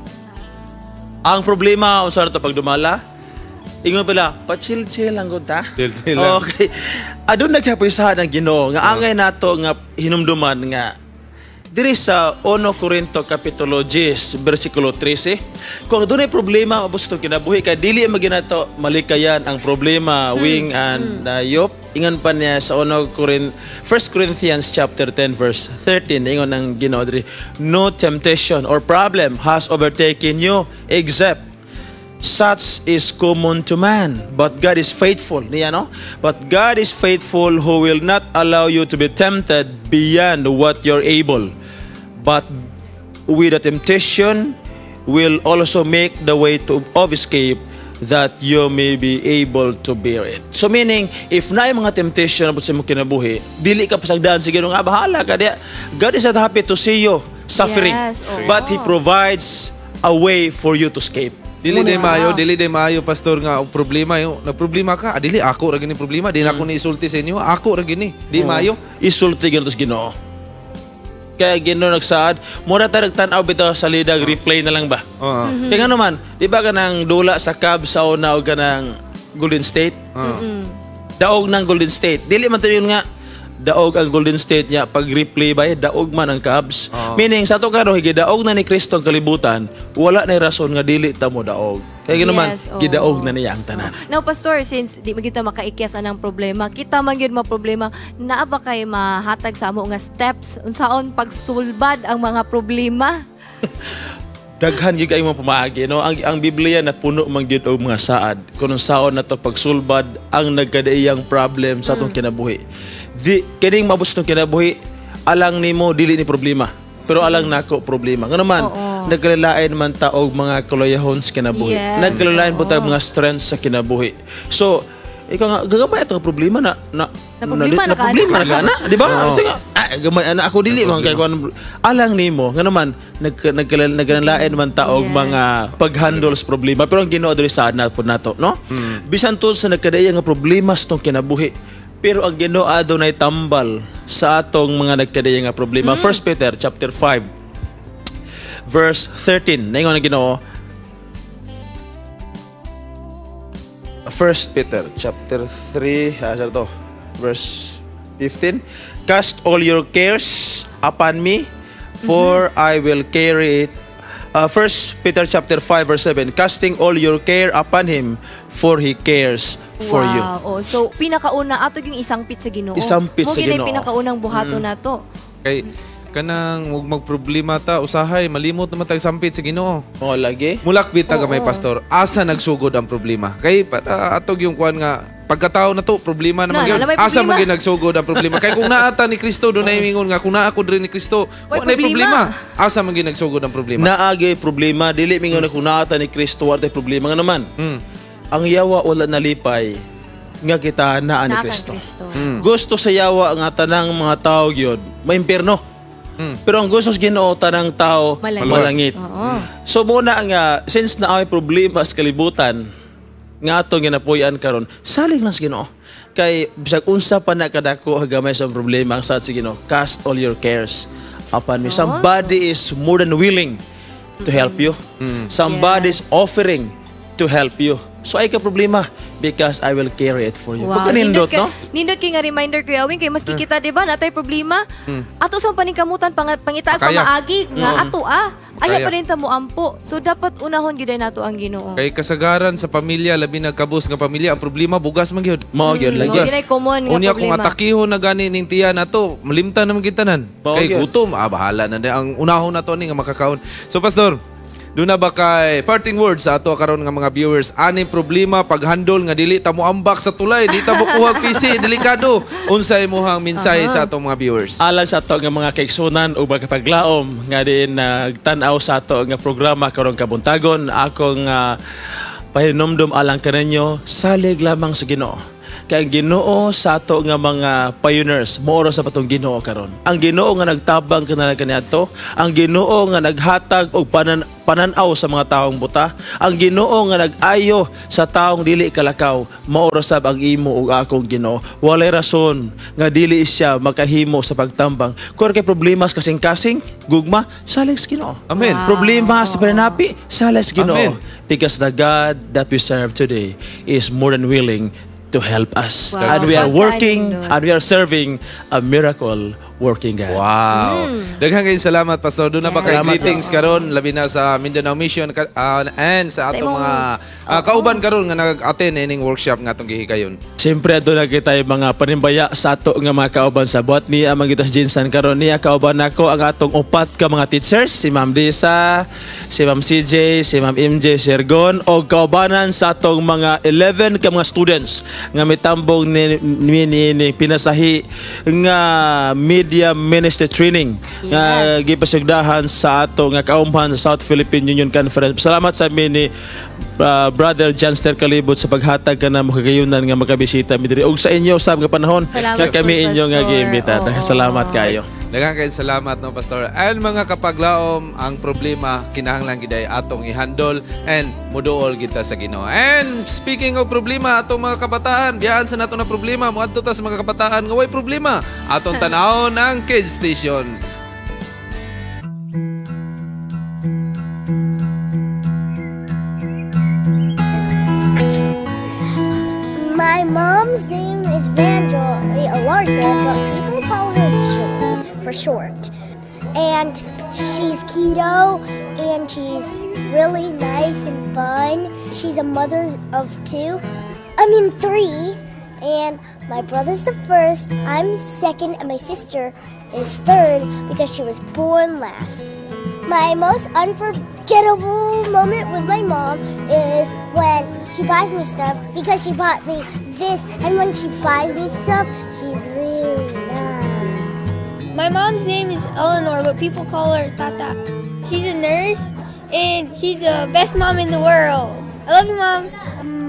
Q: Ang problema, unsa na to pag dumala? Ingon pala, pa-chill-chill lang gud ta.
H: Chill-chill lang.
Q: Okay. Adun nagkapisahan ang Ginoo nga angay nato nga hinumduman nga diri sa 1 Corinto kapitulo 10 bersikulo 13, kung doon ay problema mabus itong kinabuhi kay dili maginato malikayan ang problema wing and yop. Ingon pa niya sa 1 Corinthians chapter 10 verse 13, ingon ang Ginoo diri, no temptation or problem has overtaken you except such is common to man, but God is faithful. Niya, no? But God is faithful who will not allow you to be tempted beyond what you're able. But with the temptation will also make the way of escape that you may be able to bear it. So meaning, if na yung mga temptation na sa mo kinabuhi, dili ka pasagdaan, sige nga, bahala ka. God is not happy to see you suffering.
B: Yes,
Q: but He provides a way for you to escape.
H: Dili day maayo pastor nga og problema yo. Nagproblema ka, dili ako ra gini problema, di na ako ni isulti sa inyo. Ako ra gini. Di maayo.
Q: Isulti gyud sa Ginoo. Kaya Ginoo nagsaad, mura ta nagtan-aw bitaw sa lidag, replay na lang ba? Kaya nga naman, di ba kanang dula sa Cubs sa una og kanang Golden State? Daog ng Golden State. Dili man tayo nga daog ang Golden State niya pag replay ba daog man ang Cubs. Meaning sa to karon gidaog na ni Kristo ang kalibutan, wala na rason nga dili ta mo daog. Kaya ginaman gidaog na niya ang tanan.
B: Now pastor, since di magita makaikyas anang problema, kita man gyud problema, naa ba kay mahatag sa amo nga steps unsaon pagsulbad ang mga problema?
Q: Daghan gyud kay mo pamaagi, no? Ang Biblia na puno man gyud og mga saad kung saon nato pagsulbad ang nagkadaiyang problem sa atong kinabuhi. Kining mabus ng kinabuhi, alang nimo dili ni problema. Pero alang nako problema. Nga naman, nagkalalain man ta og mga kalayahon sa kinabuhi. Nagkalalain po ta mga strengths sa kinabuhi. So, ikaw nga, gagamay itong problema na problema na, di ba? Sige, gamay na ako dili man kay alang nimo. Nga naman, nagkalalain man ta og mga paghandle sa problema. Pero ang Ginoo diri sa na po nato, no? Bisan to sa nagkadaya nga problema sa tong kinabuhi. Pero ang Ginoo adunay tambal sa atong mga nagkadaya nga problema. 1 Peter chapter 5 verse 13. Naingon ang Ginoo. 1 Peter chapter 3 verse 15. Cast all your cares upon me, for I will carry it. 1 Peter chapter 5 verse 7. Casting all your care upon Him, for He cares for you.
B: So pinakauna ato yung isampit sa Ginoo.
Q: Isampit sa Ginoo.
B: Mo pinakaunang buhaton nato.
H: Kay kanang ug magproblema ta usahay malimot naman tag sampit sa Ginoo.
Q: Lagi.
H: Mulakbit ta gamay pastor. Asa nagsugod ang problema? Kay atog yung kuan nga pagkatao na to problema naman gyud. Asa man gyud nagsugod ang problema? Kay kung naata ni Kristo do na ingon nga kung naa ko diri ni Kristo, wala problema. Asa man gyud nagsugod ang problema?
Q: Naagi problema dili mingon na kung naata ni Kristo wala problema nga naman. Ang yawa wala nalipay nga kita naa ni Kristo. Gusto sa yawa nga tanang mga tao gyud maimpierno. Pero ang gusto sa Ginoo tanang tao malangit. So muna nga since naay problema sa kalibutan nga ato ginapuy-an karon, salig lang sa Ginoo. Kay bisag unsa pa na kadako hagamay sa problema ang sa Ginoo, cast all your cares upon me. Somebody is more than willing to help you. Somebody is offering to help you. So ay ka problema because I will carry it for you.
B: Wow. Nindot kay nga reminder Kuya Wing kay maski kita di ba natay problema. Ato sang paningkamutan pangita ka maagi nga ato aya pa rin ta mo ampo. So dapat unahon gyud nato ang Ginoo.
H: Kay kasagaran sa pamilya labi nagkabus nga pamilya ang problema bugas man gyud.
Q: Mao gyud lagi.
B: Ginay common nga
H: unya
B: problema.
H: kung atakihon na gani ning tiya nato, malimtan naman kita nan. Kay gutom bahala na ang unahon nato ni nga makakaon. So pastor, doon na ba kay parting words sa ato karon nga mga viewers? Aning problema paghandol nga dili ta mo ambak sa tulay, di ta mo kuha PC, delikado. Unsay imong mensahe sa atong mga viewers?
Q: Alang sa ato nga mga kaigsunan ug mga paglaom nga din nagtan-aw sa ato nga programa karong Kabuntagon, akong pahinomdom alang kananyo, salig lamang sa Ginoo. Kay ang Ginoo sa ato nga mga pioneers mooro sa patong Ginoo karon. Ang Ginoo nga nagtabang kaniadto, ang Ginoo nga naghatag og pananaw sa mga taong buta, ang Ginoo nga nag-ayo sa taong dili kalakaw, maoro sab ang imo ug akong Ginoo. Walay rason nga dili siya makahimo sa pagtambang. Kung kay problema sa kasing-kasing, gugma, salig sa Ginoo.
H: Amen.
Q: Problema sa pananapi, salig sa Ginoo.
H: Amen.
Q: Because the God that we serve today is more than willing to help us.
H: Wow.
Q: And we are working
H: Pagkaano nun.
Q: and we are serving a miracle working God.
H: Wow. Daghang kayong salamat, Pastor. Doon na ba kayo
Q: Salamat.
H: greetings karon labi na sa Mindanao Mission and sa atong mga kauban karon nga nag-attend ining workshop nga atong gihikayon.
Q: Siyempre, doon na kita yung mga panimbaya sa ato nga mga kauban sa buhat niya ang magitas Jinsan karon niya kauban nako ang atong upat ka mga teachers, si Ma'am Disa, si Ma'am CJ, si Ma'am MJ Sergon o kaubanan sa atong mga 11 ka mga students nga mitambong ni pinasahi nga media ministry training nga gipasugdahan sa ato nga kaumhan sa South Philippine Union Conference. Salamat sa ni Brother Janster Kalibot sa paghatag ka na makagayunan nga makabisita mi diri og sa inyo sa mga panahon nga kami inyo nga giimbita. Salamat kayo.
H: Daghang kayong salamat no Pastor. And mga kapaglaom, ang problema kinahanglan giday atong i-handle and muduol kita sa Ginoo. And speaking of problema atong mga kabataan, biyahan sa nato na problema moadto ta sa mga kabataan nga way problema. Atong tanawon ang Kids Station.
R: My mom's name is Vandal Alarka, but people call her Joe for short. And she's keto, and she's really nice and fun. She's a mother of 3, and my brother's the first, I'm second, and my sister is third because she was born last. My most unforgettable moment with my mom is when she buys me stuff because she bought me this, and when she buys me stuff, she's really nice.
S: My mom's name is Eleanor, but people call her Tata. She's a nurse, and she's the best mom in the world. I love you, Mom.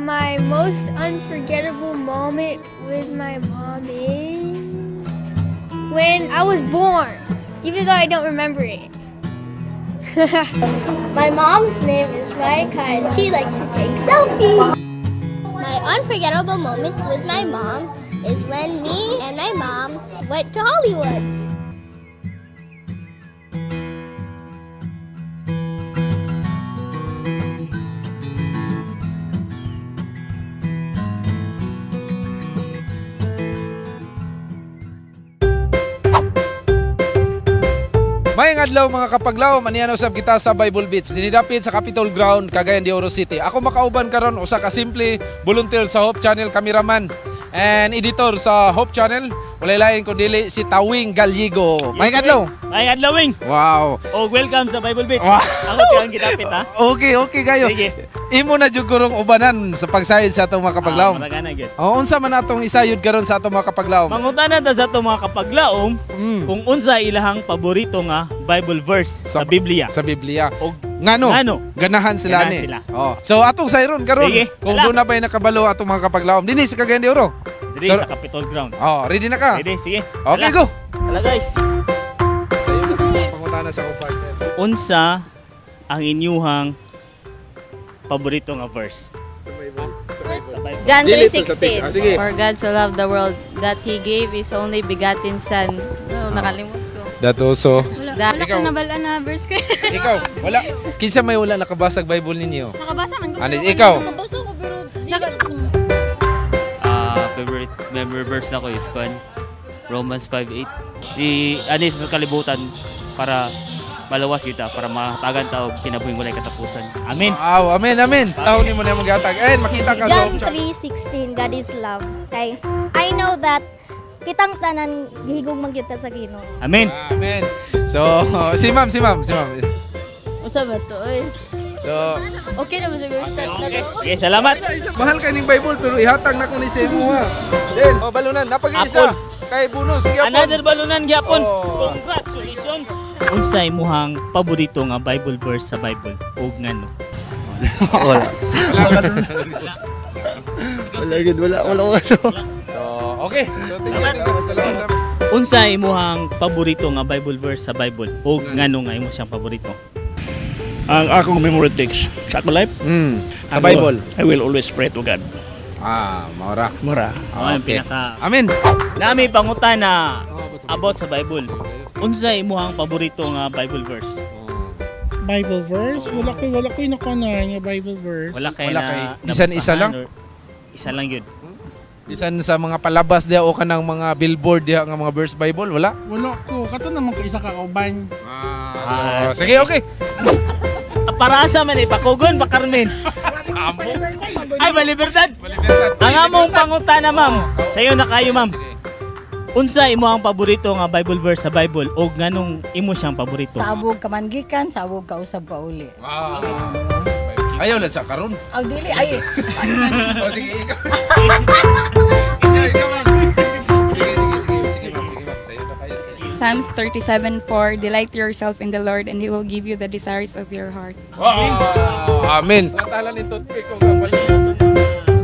S: My most unforgettable moment with my mom is when I was born, even though I don't remember it.
R: My mom's name is Maika, and she likes to take selfies. My unforgettable moment with my mom is when me and my mom went to Hollywood.
H: Mayang adlaw mga kapaglaw, maniano usab kita sa Bible Beats. Dinidapit sa Capitol Ground, Cagayan de Oro City. Ako makauban karon usa ka simple volunteer sa Hope Channel, cameraman and editor sa Hope Channel. Walay lain kun dili si Tawing Gallego. Mayang adlaw.
T: Mayang adlaw wing.
H: Wow.
T: Oh, welcome sa Bible Beats.
H: Wow.
T: Ako tiyang gidapit ha.
H: Okay kayo.
T: Sige.
H: Imo na jud kurong ubanan sa pagsayod sa atong mga kapaglaom.
T: Maragana gyud.
H: Unsa man atong isayod karon sa atong mga kapaglaom?
T: Mangutana ta sa atong mga kapaglaom kung unsa ilahang paborito nga Bible verse sa Biblia.
H: Sa Biblia. Og ngano? Ganahan sila ni. Oh. So atong sayron karon. Kung doon na ba'y nakabalo atong mga kapaglaom dinhi sa Cagayan de Oro.
T: Diri sa Capitol Ground.
H: Oh, ready na ka?
T: Ready, sige.
H: Okay, go.
T: Hala guys.
H: Pangutana sa partner.
T: Unsa ang inyuhang paborito nga verse?
U: John
H: Sige.
U: 3:16. For God so loved the world that He gave His only begotten Son. Nakalimot ko.
H: That also.
U: Wala ko nabalaan na verse ko.
H: Ikaw, wala. Kinsa may wala nakabasag Bible ninyo?
U: Nakabasa man ko.
H: Ikaw?
U: Nakabasa ko pero
V: favorite memory verse na ko is Romans 5:8. Anis sa kalibutan para malawas kita, para makatagan ta og kinabuhing walay katapusan.
T: Amen.
H: Wow, amen. Taon nimo na maghatag. Makita ka sa
W: John 3:16, God is love. Kay I know that kitang tanan gihigog magyuta sa Ginoo.
T: Amen.
H: Amen. So, si ma'am.
U: Unsa ba to?
H: So,
U: okay na ba sa verse na to?
T: Sige, salamat.
H: Mahal ka ning Bible pero ihatag na ko ni Semo ha. Then, balunan napag-isa. Kay bonus gyapon.
T: Another balunan gyapon. Congratulations. Unsa imong paborito nga Bible verse sa Bible? Ug ngano?
H: Wala.
T: Wala.
H: So, okay. So, thank you. Salamat.
T: Unsa imong paborito nga Bible verse sa Bible? Ug ngano nga imo siyang paborito?
X: Ang akong memory text sa ako life,
H: sa Bible.
X: I will always pray to God.
H: Maura.
T: Okay.
H: Amen.
T: Nami pangutana about sa Bible. Unsa imong paborito nga Bible verse?
X: Bible verse? Wala ko'y nakuha nga Bible verse.
T: Wala kay na
H: Isa lang?
T: Isa lang yun.
H: Bisan sa mga palabas diha o kanang mga billboard diha nga mga verse Bible, wala?
X: Wala ko. Kato naman ko isa ka kauban.
H: Sige, okay.
T: Para asa man pakugon pa Carmen. Ay, Baliberdad. Ang among pangutana, ma'am. Sayo na kayo, ma'am. Unsa imo ang paborito nga Bible verse sa Bible o nganong imo siyang paborito?
A: Sabog ka man gikan, sabog ka usab pa uli.
H: Ayaw lang sa karon.
A: Ang dili ay.
H: O sige, ikaw.
D: Psalms 37:4, delight yourself in the Lord and He will give you the desires of your heart.
H: Amen.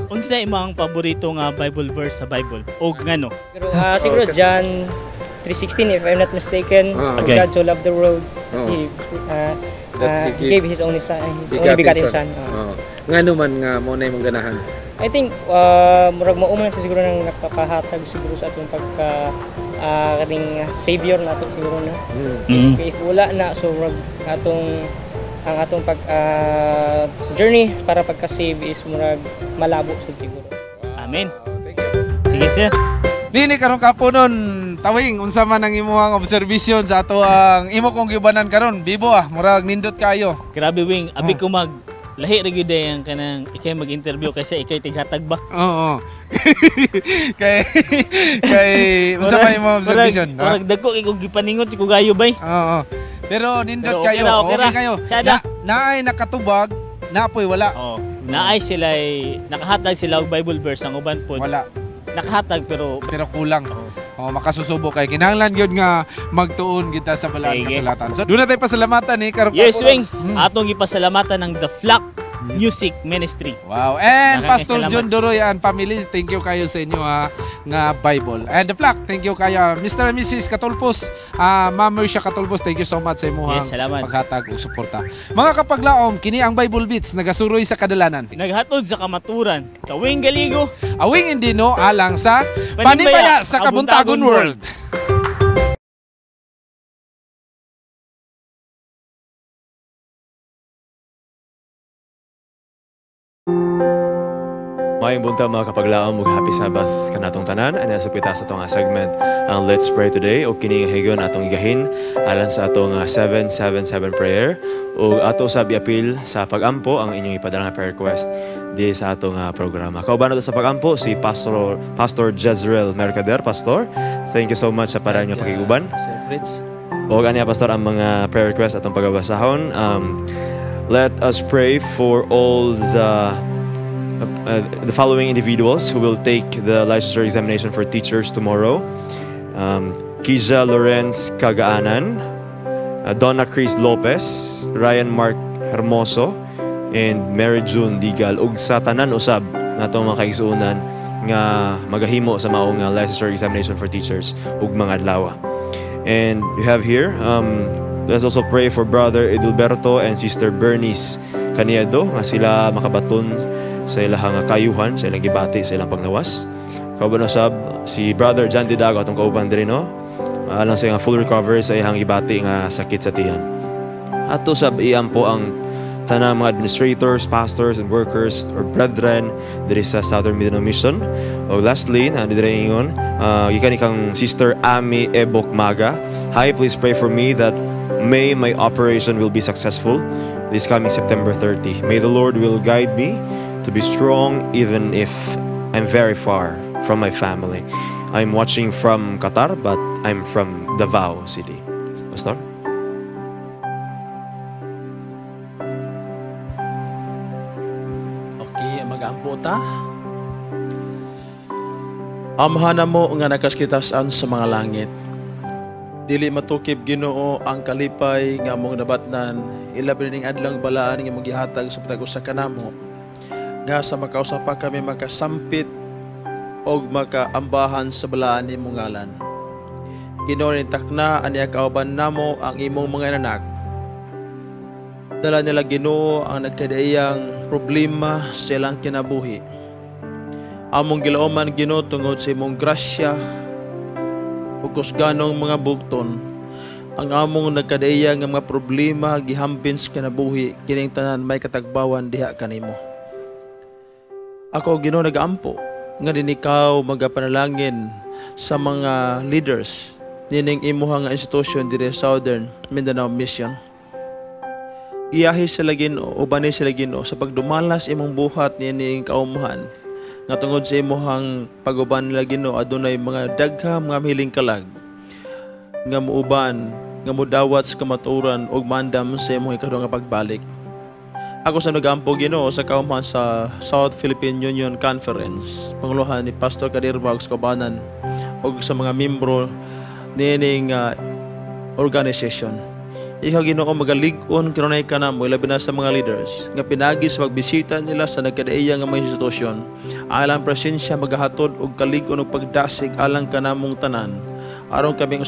T: Unsa imo ang paborito nga Bible verse sa Bible o ngano?
E: Pero siguro John 3:16 if I'm not mistaken.
T: Okay.
E: God so loved the world He gave His only son, His only begotten son.
H: Ngano man nga mo na imong ganahan?
E: I think murag mauman sa siguro nang nakapahatag siguro sa atong pagka kaning savior nato siguro na. If wala na so murag ang atong pag journey para pagka-save is murag malabo siguro.
T: Amen. Sige sir.
H: Dini karon kaponon tawing unsa man ang imong observation sa ato ang imo kong gibanan karon bibo murag nindot kayo.
T: Grabe wing abi ko mag lahi ra gyud ang kanang ikay mag-interview kasi ikay tighatag ba?
H: Oo. kay unsa man imong observation?
T: Murag dagko kay kog gipaningot si kugayo bay.
H: Oo. Pero nindot kayo. Okay kayo. Naay nakatubag, naapoy wala.
T: Naay sila nakahatag sila og Bible verse ang uban pod.
H: Wala.
T: Nakahatag pero
H: kulang. Makasusubo kay kinahanglan gyud nga magtuon kita sa balaan kasulatan. So doon na tayo pasalamatan karon.
T: Yes, wing. Atong gipasalamatan ng The Flock Music Ministry.
H: Wow. And Pastor John Doroy and family, thank you kayo sa inyo nga Bible. And The Flock, thank you kayo. Mr. and Mrs. Katulpos, Ma'am Mercia Katulpos, thank you so much sa imong paghatag ug suporta. Mga kapaglaom, kini ang Bible Beats nagasuroy sa kadalanan.
T: Naghatod sa kamaturan. Kawing galigo,
H: awing indino alang sa Panimbaya sa Kabuntagon World.
J: Mayong bunta mga kapaglaom ug happy Sabbath kanatong tanan ana sa pita sa atong segment ang Let's Pray Today o kini nga higon atong igahin alang sa atong 777 prayer ug ato sa biapil sa pagampo ang inyong ipadala nga prayer request di sa atong programa. Kauban nato sa pagampo si Pastor Jezreel Mercader. Pastor, thank you so much sa para inyong pakiguban. O ganiya Pastor ang mga prayer request atong pagbabasahon. Let us pray for all the following individuals who will take the licensure examination for teachers tomorrow. Kija Lorenz Cagaanan, Donna Chris Lopez, Ryan Mark Hermoso, and Mary June Digal. Ug sa tanan usab natong mga kaigsuonan nga magahimo sa maong licensure examination for teachers ug mga adlaw. And we have here, let's also pray for Brother Edilberto and Sister Bernice Caniedo nga sila makabaton sa ilang kayuhan, sa ilang gibati, sa ilang pagnawas. Kauban usab si Brother John Didago atong kauban diri no. Alang sa full recovery sa iyang gibati nga sakit sa tiyan. Ato sab iampo ang tanang mga administrators, pastors and workers or brethren diri sa Southern Mindanao Mission. O lastly, diri ingon, gikan ikang Sister Ami Ebok Maga. Hi, please pray for me that may my operation will be successful this coming September 30. May the Lord will guide me to be strong even if I'm very far from my family. I'm watching from Qatar but I'm from Davao City. Pastor?
Q: Okay, mag-ampo ta. Amhana mo nga nakaskitasaan sa mga langit. Dili matukib Ginoo ang kalipay nga mong nabatnan, ilabi ning adlang balaan nga mong gihatag sa pag-usa kanamo. Nga sa makausapa kami makasampit o makaambahan sa balaan ni mong ngalan. Ginoo ni Takna aniya kauban namo ang imong mga anak. Dala nila Ginoo ang nagkadaiyang problema sa ilang kinabuhi. Among gilauman Ginoo tungod sa imong grasya ug kusganong mga bugton. Ang among nagkadaiya nga mga problema gihambin sa kinabuhi kining tanan may katagbawan diha kanimo. Ako Ginoo nagaampo nga din ikaw magapanalangin sa mga leaders nining imuha nga institusyon dire sa Southern Mindanao Mission. Iyahi sila Ginoo, ubani sila Ginoo sa pagdumalas imong buhat nining kaumuhan nga tungod sa imuhang paguban nila Ginoo adunay mga dagha mga miling kalag nga muuban nga mudawat sa kamaturan ug mandam sa imong ikaduha nga pagbalik. Ako sa nagampo Ginoo sa kaumahan sa South Philippine Union Conference, panguluhan ni Pastor Kadirwag sa kabanan ug sa mga membro nining organization. Ikaw Ginoo magalig-on kanunay ka namo ilabi na sa mga leaders nga pinagi sa pagbisita nila sa nagkadaiya nga mga institusyon alang presensya magahatod og kalig-on og pagdasig alang kanamong tanan aron kami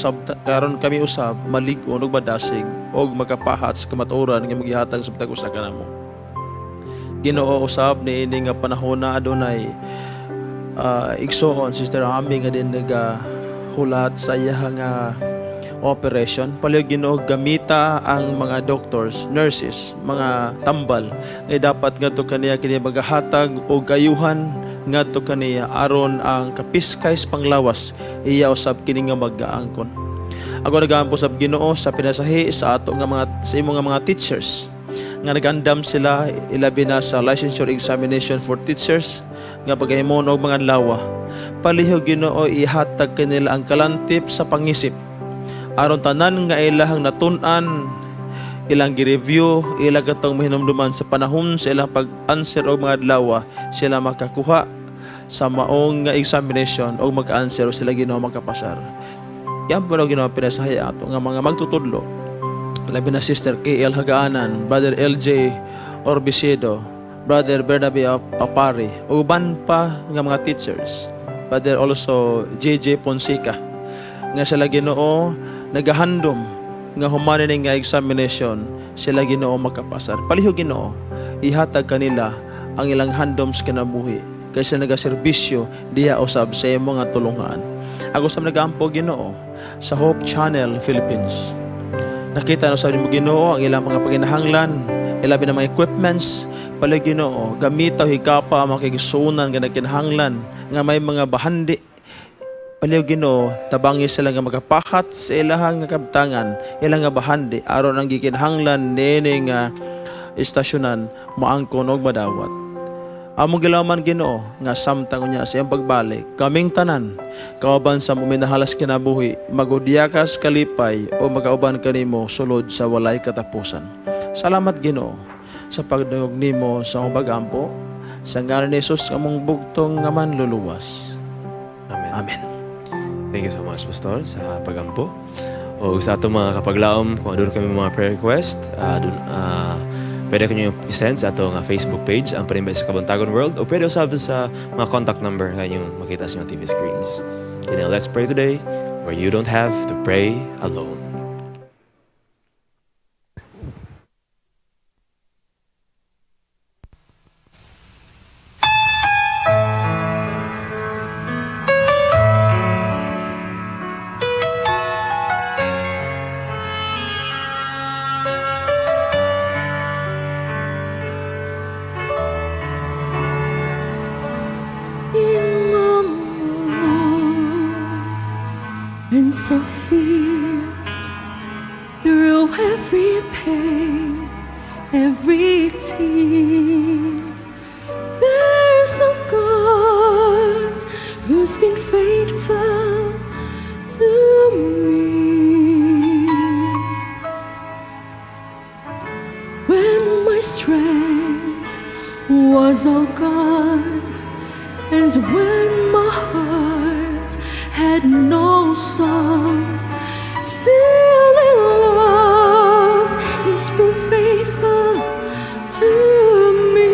Q: usab malig-on og madasig og makapahat sa kamatuoran nga magihatag sa pagtag-usa kanamo. Ginoo usab niini nga panahon na adunay igsoon Sister Ami nga din hulat sa iya nga operation. Palihog Ginoo gamita ang mga doctors, nurses, mga tambal nga dapat ngadto kaniya kini magahatag og gayuhan ngadto kaniya aron ang kapiskay sa panglawas iya usab kini nga mag-aangkon. Ako nagaampo sab Ginoo sa pinasahi sa ato nga sa imong nga mga teachers nga nagandam sila ilabi na sa licensure examination for teachers nga paghimon og mga lawa. Palihog Ginoo ihatag kanila ang kalantip sa pangisip aron tanan nga ilahang natun-an ilang gi-review ilang katong mahinumduman sa panahon sa ilang pag-answer og mga adlaw sila makakuha sa maong nga examination o maka-answer o sila Ginoo makapasar. Yan po Ginoo pinasahi ato nga mga magtutudlo labi na Sister KL Hagaanan, Brother LJ Orbicedo, Brother Bernabe Papari o uban pa nga mga teachers, Brother also JJ Ponseca nga sila Ginoo nagahandom nga humanin nga examination sila Ginoo makapasar. Palihog Ginoo ihatag kanila ang ilang handom sa kinabuhi kaysa nagaserbisyo diha usab sa imong nga tulungan. Ako sa nagaampo Ginoo sa Hope Channel Philippines. Nakita na sa mo Ginoo ang ilang mga paginahanglan, ilabi na mga equipments. Palihog Ginoo gamitaw higapa makigsunan nga nagkinahanglan nga may mga bahandi. Palihog Ginoo tabangi sila nga magapakat sa ilahang nga kabtangan, ilang nga bahandi aron ang gikinahanglan nini nga istasyonan maangkon og madawat. Among gilaman Ginoo nga samtang unya sa iyang pagbalik, kaming tanan kauban sa muminahalas kinabuhi, magudyakas kalipay o magauban kanimo sulod sa walay katapusan. Salamat Ginoo sa pagdungog nimo sa among pagampo, sa ngalan ni Jesus among bugtong nga manluluwas.
J: Amen.
Q: Amen.
J: Thank you so much, Pastor, sa pagampo. O sa atong mga kapaglaom, kung adun kami mga prayer request, pwede ko nyo isend sa atong Facebook page, ang Panimbaya sa Kabuntagon World, o pwede usapin sa mga contact number na yung makita sa mga TV screens. And now, let's pray today, where you don't have to pray alone.
L: And so fear through every pain, every tear. There's a God who's been faithful to me. When my strength was all gone, and when my heart had no song, still He loved, He's been faithful to me.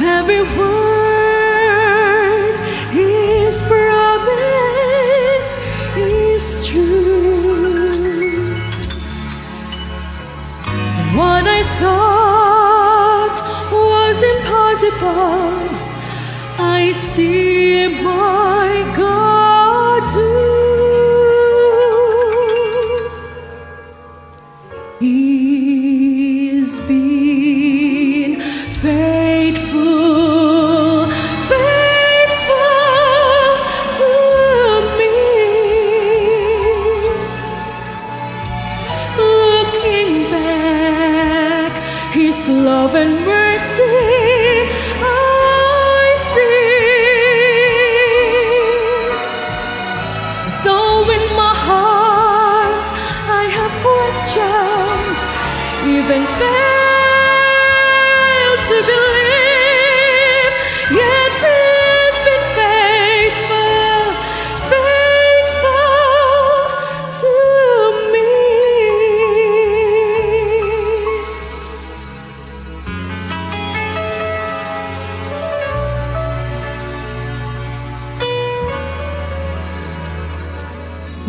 L: Every word He's promised is true. What I thought was impossible, I see my God do. even failed to believe, yet it's been faithful, faithful to me.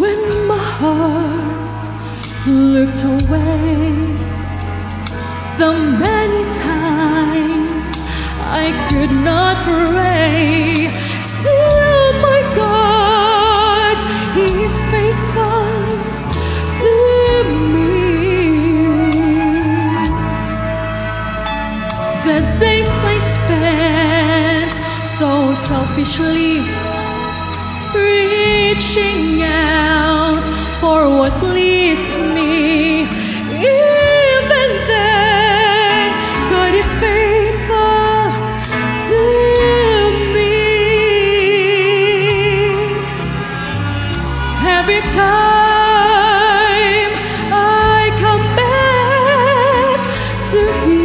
L: When my heart looked away, the many times I could not pray, still my God, He is faithful to me. The days I spent so selfishly reaching out for what pleased me, even then God is faithful to me. Every time I come back to Him,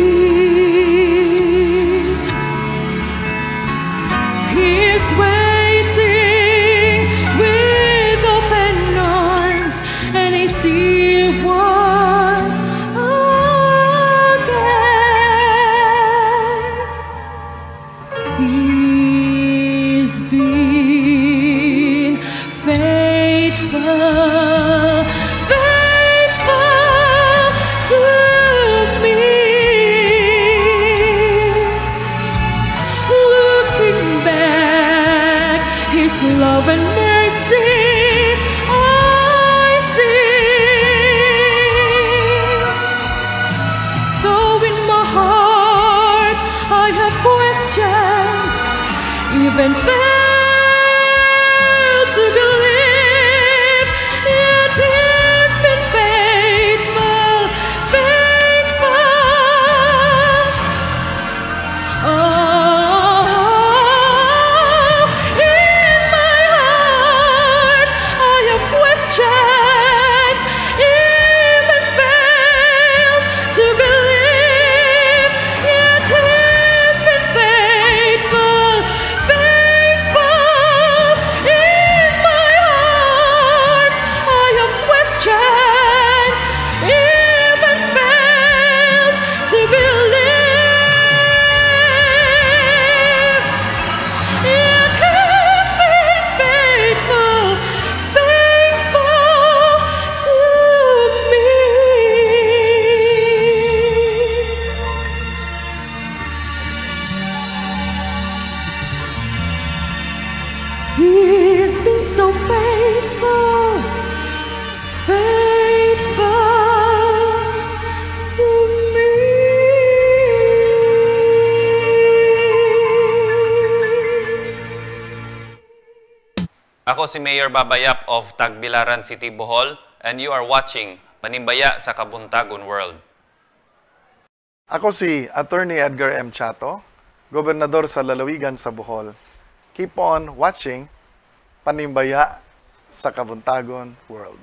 L: He is waiting with open arms, and I see once again. He's been faithful, faithful to me. Looking back, His love and mercy I see. Though in my heart I have questioned, even failed to believe, yet He's been faithful, faithful. Oh, in my heart I have questioned, even failed to believe, yet He's been faithful, faithful. In my heart I have questioned, even failed to believe, yet He's been faithful, faithful to me. He's been so faithful, faithful to me.
C: Ako si Mayor Babayap of Tagbilaran City, Bohol, and you are watching Panimbaya sa Kabuntagon World.
G: Ako si Attorney Edgar M. Chato, Gobernador sa Lalawigan sa Bohol. Keep on watching Panimbaya sa Kabuntagon World.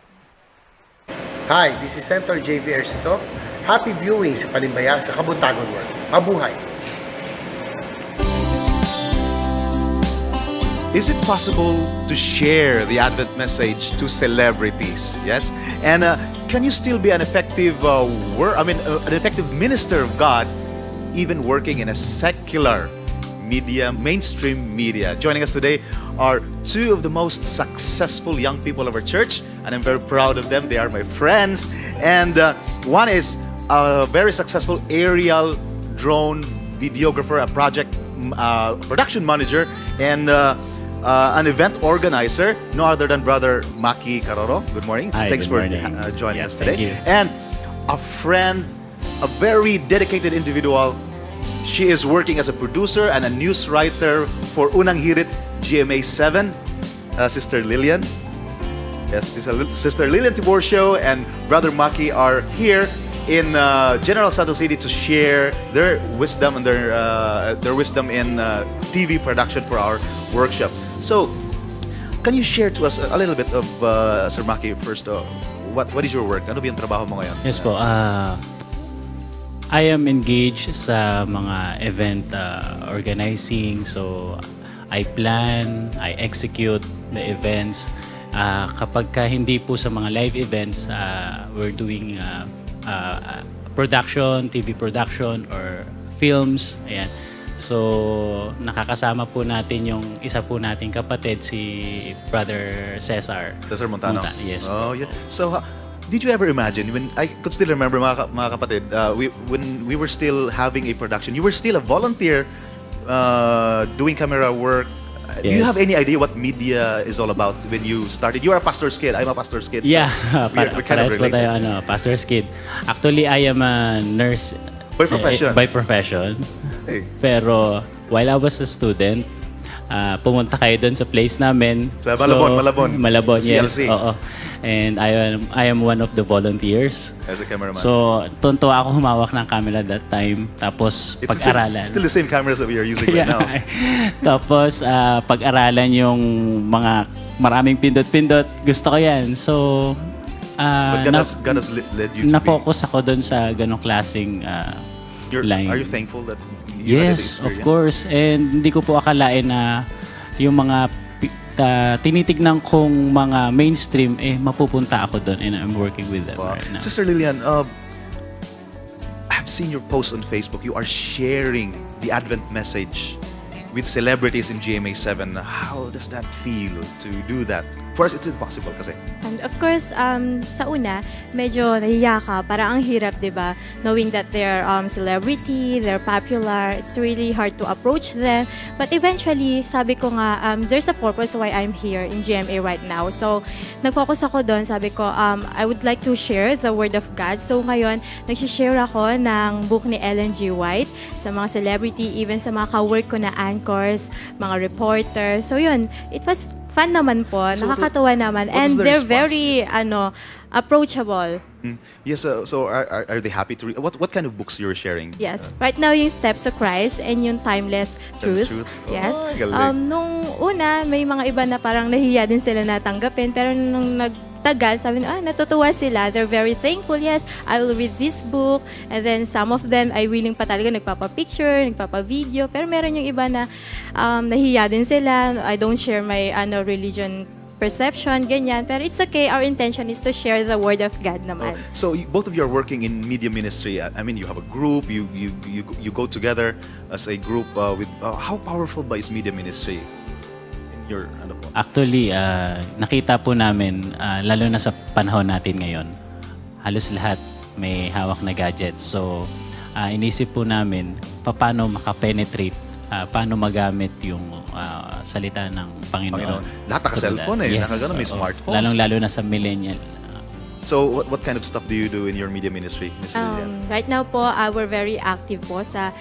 I: Hi, this is Senator J.V. Ercito. Happy viewing sa Panimbaya sa Kabuntagon World. Mabuhay!
K: Is it possible to share the Advent message to celebrities? Yes, and can you still be an effective an effective minister of God, even working in a secular media, mainstream media? Joining us today are two of the most successful young people of our church, and I'm very proud of them. They are my friends, and one is a very successful aerial drone videographer, a project production manager, and an event organizer, no other than Brother Maki Caroro. Good morning.
Y: Hi,
K: Thanks for joining us today. And a friend, a very dedicated individual. She is working as a producer and a news writer for Unang Hirit GMA 7, Sister Lillian. Yes, Sister Lillian Tiborcio and Brother Maki are here in General Santos City to share their wisdom and their wisdom in TV production for our workshop. So, can you share to us a little bit of Sir Maki first? What is your work? Ano ba yung trabaho mo ngayon?
Y: Yes po.
M: I am engaged sa mga event organizing. So, I plan, I execute the events. Kapag hindi po sa mga live events, we're doing production, TV production, or films. Ayan. So, nakakasama po natin yung isa po nating kapatid, si Brother Cesar.
K: Cesar Montano?
M: Yes.
K: Oh, yeah. So, did you ever imagine, when I could still remember, mga kapatid, when we were still having a production, you were still a volunteer doing camera work. Do you have any idea what media is all about when you started? You are a pastor's kid. I'm a pastor's kid.
M: Yeah,
K: so we're kind of related.
M: Pastor's kid. Actually, I am a nurse.
K: By profession?
M: By profession.
K: Hey.
M: Pero while I was a student, pumunta kayo doon sa place namin.
K: Sa Malabon.
M: Malabon,
K: sa
M: yes.
K: CLC.
M: Oo. And I am one of the volunteers.
K: As a cameraman.
M: So, tuntua ako humawak ng camera that time. Tapos, pag-aralan.
K: It's still the same cameras that we are using right now.
M: Tapos, pag-aralan yung mga maraming pindot-pindot. Gusto ko yan. So,
K: But God has led you to
M: na-focus ako doon sa ganong klaseng line.
K: Are you thankful that you had
M: Yes, of course. And hindi ko po akalain na yung mga tinitignan kong mga mainstream, mapupunta ako doon and I'm working with them right now.
K: Sister Lilian, I've seen your posts on Facebook. You are sharing the Advent message with celebrities in GMA 7. How does that feel to do that? For us, it's impossible kasi.
N: And of course, sa una, medyo nahiya ka. Parang ang hirap, di ba? Knowing that they're celebrity, they're popular, it's really hard to approach them. But eventually, sabi ko nga, there's a purpose why I'm here in GMA right now. So, nag-focus ako doon. Sabi ko, I would like to share the Word of God. So, ngayon, nag-share ako ng book ni Ellen G. White sa mga celebrity, even sa mga ka-work ko na anchors, mga reporters. So, yun, it was fun naman po, nakakatuwa naman, and they're very approachable.
K: Yes, so are they happy to read? What kind of books you're sharing?
N: Yes, right now yung Steps of Christ and yung Timeless Truths. Yes. Nung una, may mga iba na parang nahiya din sila natanggapin, pero nung tagal, sabi na, natutuwa sila. They're very thankful. Yes, I will read this book. And then some of them ay willing pa talaga nagpapa-picture, nagpapa-video. Pero meron yung iba na nahiya din sila. I don't share my religion perception, ganyan. Pero it's okay. Our intention is to share the Word of God naman.
K: So both of you are working in media ministry. I mean, you have a group. You go together as a group with. How powerful ba is media ministry?
M: Actually, nakita po namin, lalo na sa panahon natin ngayon, halos lahat may hawak na gadgets. So, inisip po namin, paano makapenetrate, paano magamit yung salita ng Panginoon.
K: Lahat naka-cellphone
M: Yes,
K: nakagano, may smartphone.
M: Lalong-lalo na sa millennial.
K: So, what kind of stuff do you do in your media ministry, Ms. Lilian?
N: Right now po, we're very active po sa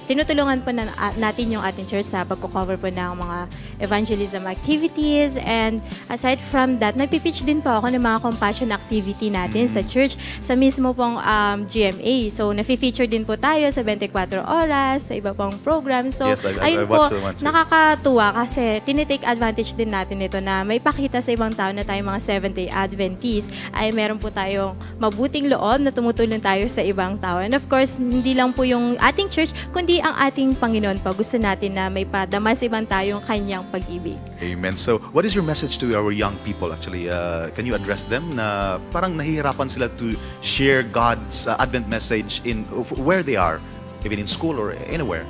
N: tinutulungan po natin yung ating church sa pagko-cover po ng mga evangelism activities, and aside from that, nagpipitch din po ako ng mga compassion activity natin sa church, sa mismo pong GMA. So, nafi-feature din po tayo sa 24 oras, sa iba pong program. So,
K: yes,
N: ayun po, nakakatuwa kasi tinitake advantage din natin ito na may pakita sa ibang tao na tayo mga Seventh-day Adventists ay meron po tayong mabuting loob na tumutulong tayo sa ibang tao. And of course, hindi lang po yung ating church, kundi ang ating Panginoon pa. Gusto natin na may padama sa ibang tao yung kanyang pag-ibig.
K: Amen. So, what is your message to our young people actually? Can you address them na parang nahihirapan sila to share God's Advent message in where they are, even in school or anywhere?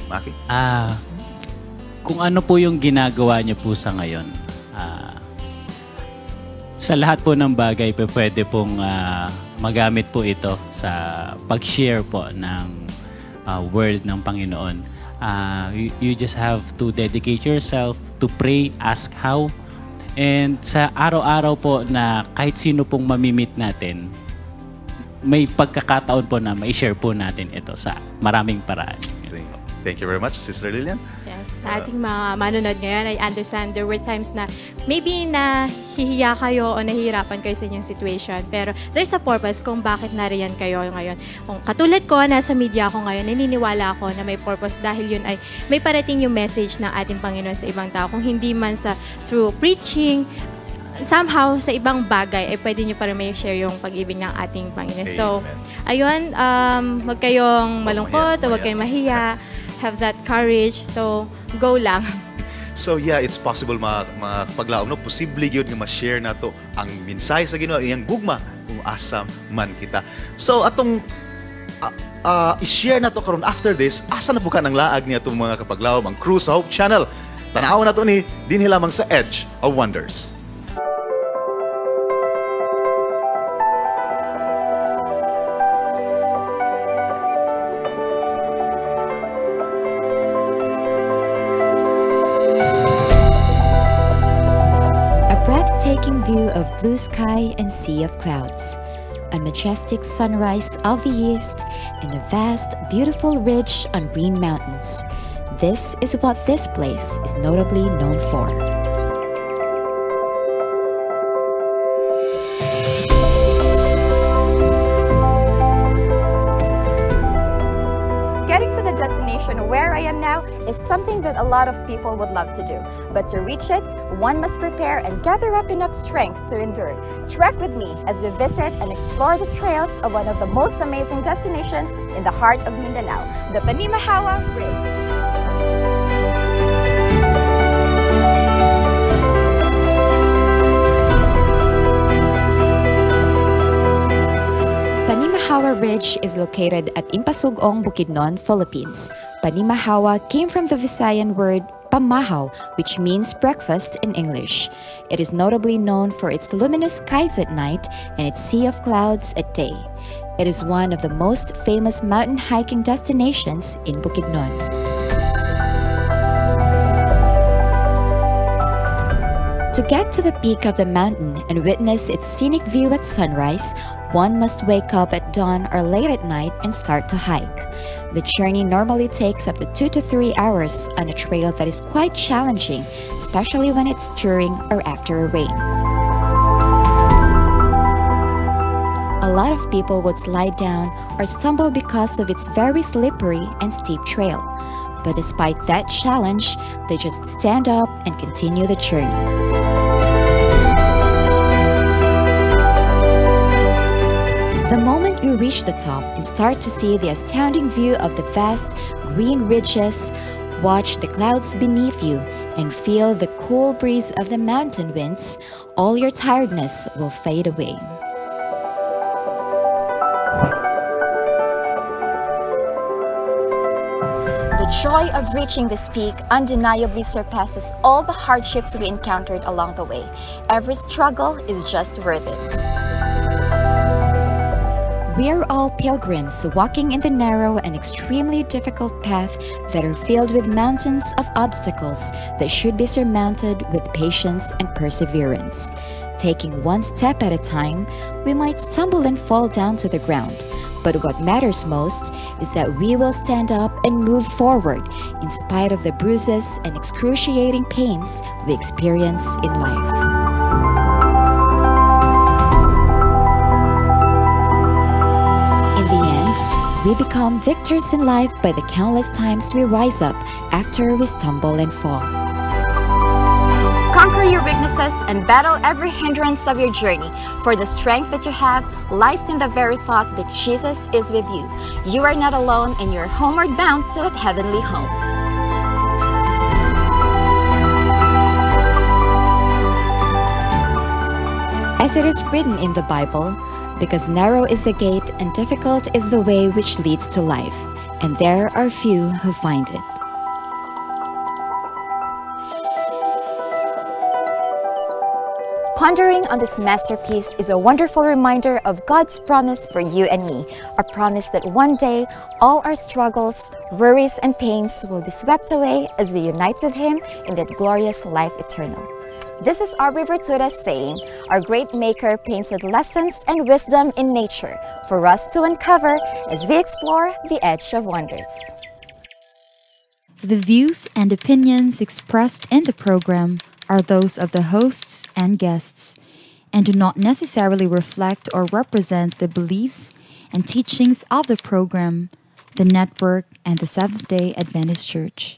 K: Maki?
M: Kung ano po yung ginagawa niyo po sa ngayon, sa lahat po ng bagay, pwede pong magamit po ito sa pag-share po ng word ng Panginoon. You just have to dedicate yourself to pray, ask how, and sa araw-araw po na kahit sino pong mamimit natin, may pagkakataon po na ma-share po natin ito sa maraming paraan.
K: Thank you very much, Sister Lilian.
N: Yes, sa ating mga manonood ngayon, I understand there were times na maybe nahihiya kayo o nahihirapan kayo sa inyong situation. Pero there's a purpose kung bakit nariyan kayo ngayon. Kung katulad ko, nasa media ako ngayon, naniniwala ako na may purpose dahil yun ay may parating yung message ng ating Panginoon sa ibang tao. Kung hindi man sa through preaching, somehow sa ibang bagay ay pwede nyo pa rin may share yung pag-ibig ng ating Panginoon. So, ayun, huwag kayong malungkot o huwag kayong mahiya. Have that courage. So, go lang.
K: So yeah, it's possible mga kapaglaom, no? Posible yun nga ma-share na to ang mensahe sa Ginoo, iyang gugma kung asa man kita. So atong i-share na to karon after this, asa na buka ng laag niya itong mga kapaglaom, ang crew sa Hope Channel. Tanaw na to ni dinhi lamang sa Edge of Wonders.
B: Breathtaking view of blue sky and sea of clouds, a majestic sunrise of the east, and a vast, beautiful ridge on green mountains. This is what this place is notably known for.
F: Getting to the destination where I am now is something that a lot of people would love to do. But to reach it, one must prepare and gather up enough strength to endure. Trek with me as we visit and explore the trails of one of the most amazing destinations in the heart of Mindanao, the Panimbaya Bridge.
B: Panimbaya Ridge is located at Impasugong, Bukidnon, Philippines. Panimbaya came from the Visayan word pamahaw, which means breakfast in English. It is notably known for its luminous skies at night and its sea of clouds at day. It is one of the most famous mountain hiking destinations in Bukidnon. To get to the peak of the mountain and witness its scenic view at sunrise, one must wake up at dawn or late at night and start to hike. The journey normally takes up to 2 to 3 hours on a trail that is quite challenging, especially when it's during or after a rain. A lot of people would slide down or stumble because of its very slippery and steep trail. But despite that challenge, they just stand up and continue the journey. The moment you reach the top and start to see the astounding view of the vast green ridges, watch the clouds beneath you, and feel the cool breeze of the mountain winds, all your tiredness will fade away.
F: The joy of reaching this peak undeniably surpasses all the hardships we encountered along the way. Every struggle is just worth it.
B: We are all pilgrims walking in the narrow and extremely difficult path that are filled with mountains of obstacles that should be surmounted with patience and perseverance. Taking one step at a time, we might stumble and fall down to the ground. But what matters most is that we will stand up and move forward in spite of the bruises and excruciating pains we experience in life. We become victors in life by the countless times we rise up after we stumble and fall.
F: Conquer your weaknesses and battle every hindrance of your journey, for the strength that you have lies in the very thought that Jesus is with you. You are not alone and you're homeward bound to that heavenly home.
B: As it is written in the Bible, because narrow is the gate and difficult is the way which leads to life, and there are few who find it.
F: Pondering on this masterpiece is a wonderful reminder of God's promise for you and me, a promise that one day all our struggles, worries, and pains will be swept away as we unite with Him in that glorious life eternal. This is Aubrey Virtudes saying, our great Maker painted lessons and wisdom in nature for us to uncover as we explore the edge of wonders.
O: The views and opinions expressed in the program are those of the hosts and guests and do not necessarily reflect or represent the beliefs and teachings of the program, the network, and the Seventh-day Adventist Church.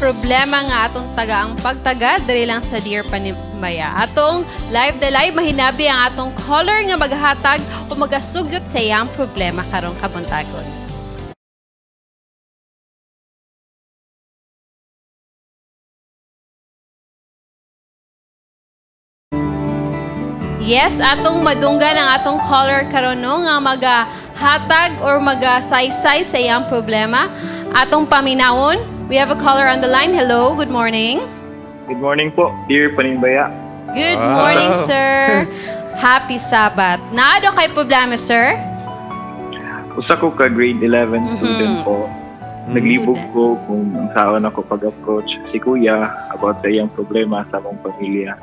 P: problema nga atong taga ang pagtaga diri lang sa Dear Panimbaya. Atong live mahinabi ang atong caller nga maghatag o magasugyot sa iyang problema karong kabuntagon. Yes, atong madunggan ang atong caller karon no nga magahatag or magasaysay sa iyang problema. Atong paminawon. We have a caller on the line. Hello, good morning.
R: Good morning po, Dear Panimbaya.
P: Good morning, sir. Happy Sabbath. Naado kay problema, sir?
R: Usa ko ka grade 11 student po. Naglibog ko kung saan ako pag-approach si Kuya about sa iyang problema sa among pamilya.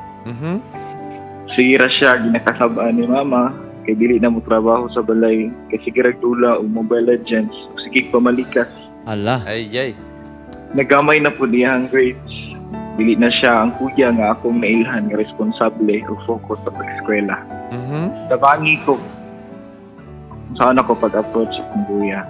R: Sigira siya, ginakasabaan ni Mama, kay dili na mo trabaho sa balay, kay sige ragdula o Mobile Legends, o sige pamalikas.
J: Ala. Ay.
R: Nagamay na po niya ang grades. Dili na siya ang kuya nga akong nailhan nga responsable o focus sa pag-eskwela. Tabangi ko kung saan ako pag-approach sa kuya.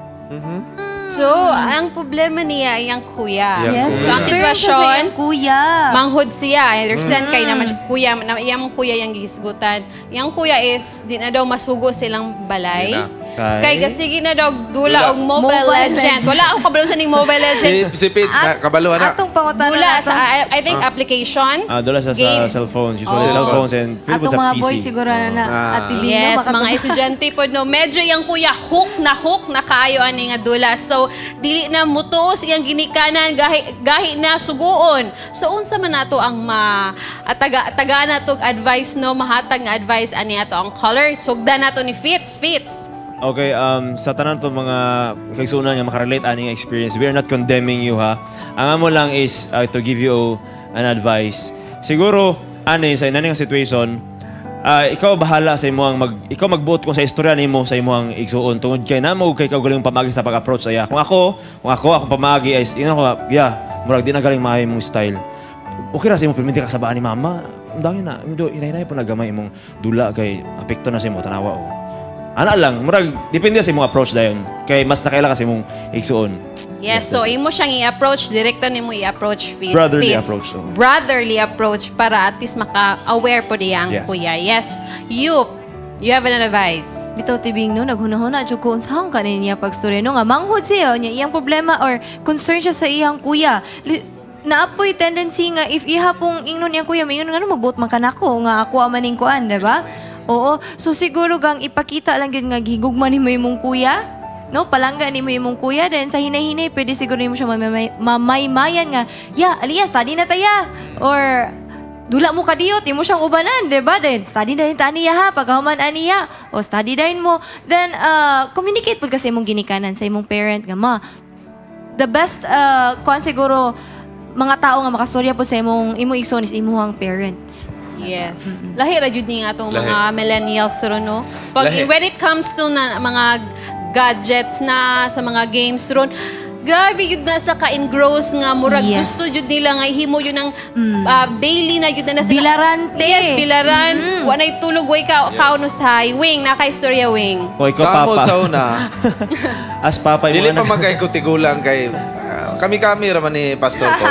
P: So, ang problema niya ay ang kuya.
S: Yes,
P: So, ang
S: concern siya sa
P: sitwasyon,
S: iyang kuya.
P: manghod siya. I understand kay naman siya, kuya, iyang kuya yung gihisgutan. Yung kuya is, di na daw masugo silang balay. Kay kasi na daw dula og Mobile Legends. Wala akong kabalo sa ning Mobile Legends.
H: Si Pitts, kabalo na.
S: Atong pangutana
P: Dula
S: na
P: sa, I think, application.
J: Doon siya sa
P: games.
J: cellphones. Usually cellphones and people
S: Atong
J: sa
S: mga
J: PC.
S: boys siguro na atilino.
P: Yes, mga estudyante po, no, medyo yung kuya hook na kaayo ani nga dula. So, dili na mutos iyang ginikanan, gahi na suguon. So, unsa man nato ang taga na tog advice, no, mahatag nga advice ani ato ang caller. Sugdan nato ni Fitz.
J: Okay, sa tanan to mga kaigsunan nga makarelate ani nga experience, we are not condemning you ha. Ang amo lang is to give you an advice. Siguro ani sa inani nga situation, ikaw bahala sa imong ikaw magbuot kung sa istorya nimo sa imong igsuon tungod kay namo kay ikaw galing pamagi sa pag-approach saya. Kung ako pamagi is murag di na galing maayo imong style. Okay ra sa imong perminti ka sabaan ni mama. Undangin na, hinay-hinay po nagamay imong dula kay apekto na sa imong tanawa o. Ana lang, murag depende sa imong approach dayon. Kay mas nakaila kasi imong igsuon.
P: Yes, so imo siyang i-approach, direkto nimo i-approach Fitz.
J: Brotherly approach.
P: Brotherly approach para at least maka-aware po diyang kuya. Yes, you have an advice.
S: Bitaw tibing no, naghunahuna jud ko unsahon kanin niya pagstorya no nga manghod siya niya iyang problema or concern siya sa iyang kuya. Naapoy tendency nga if iha pong ingnon iyang kuya, mayon nga no magbuot man kanako nga ako amaning kuan, di ba? Oo. So siguro gang ipakita lang yun nga higugma ni mo imong kuya. No? Palangga ni mo imong kuya. Then sa hinay-hinay, pwede siguro mo siya mamaymayan nga, alias, study na taya. Or, dula mo kadiyot, imo siyang ubanan, diba? Then, study na rin ta aniya ha, pagkahuman aniya. O, study na rin mo. Then, communicate po kasi imong ginikanan sa imong parent nga, the best, kuan siguro, mga tao nga makastorya po sa imong igsoon is imuhang parents.
P: Yes. Lahi ra jud ni nga atong mga millennials ron no. When it comes to mga gadgets na sa mga games ron, grabe yun na sa ka-engross nga murag gusto jud nila nga ihimo yun ng daily na yun na sila.
S: Bilarante.
P: Yes, bilaran. Wanay tulog way kauno sa wing, naka-istorya wing.
H: O ikaw papa. Sa una.
J: As papa
H: dili pa magkaikutigulang kay kami raman ni Pastor ko.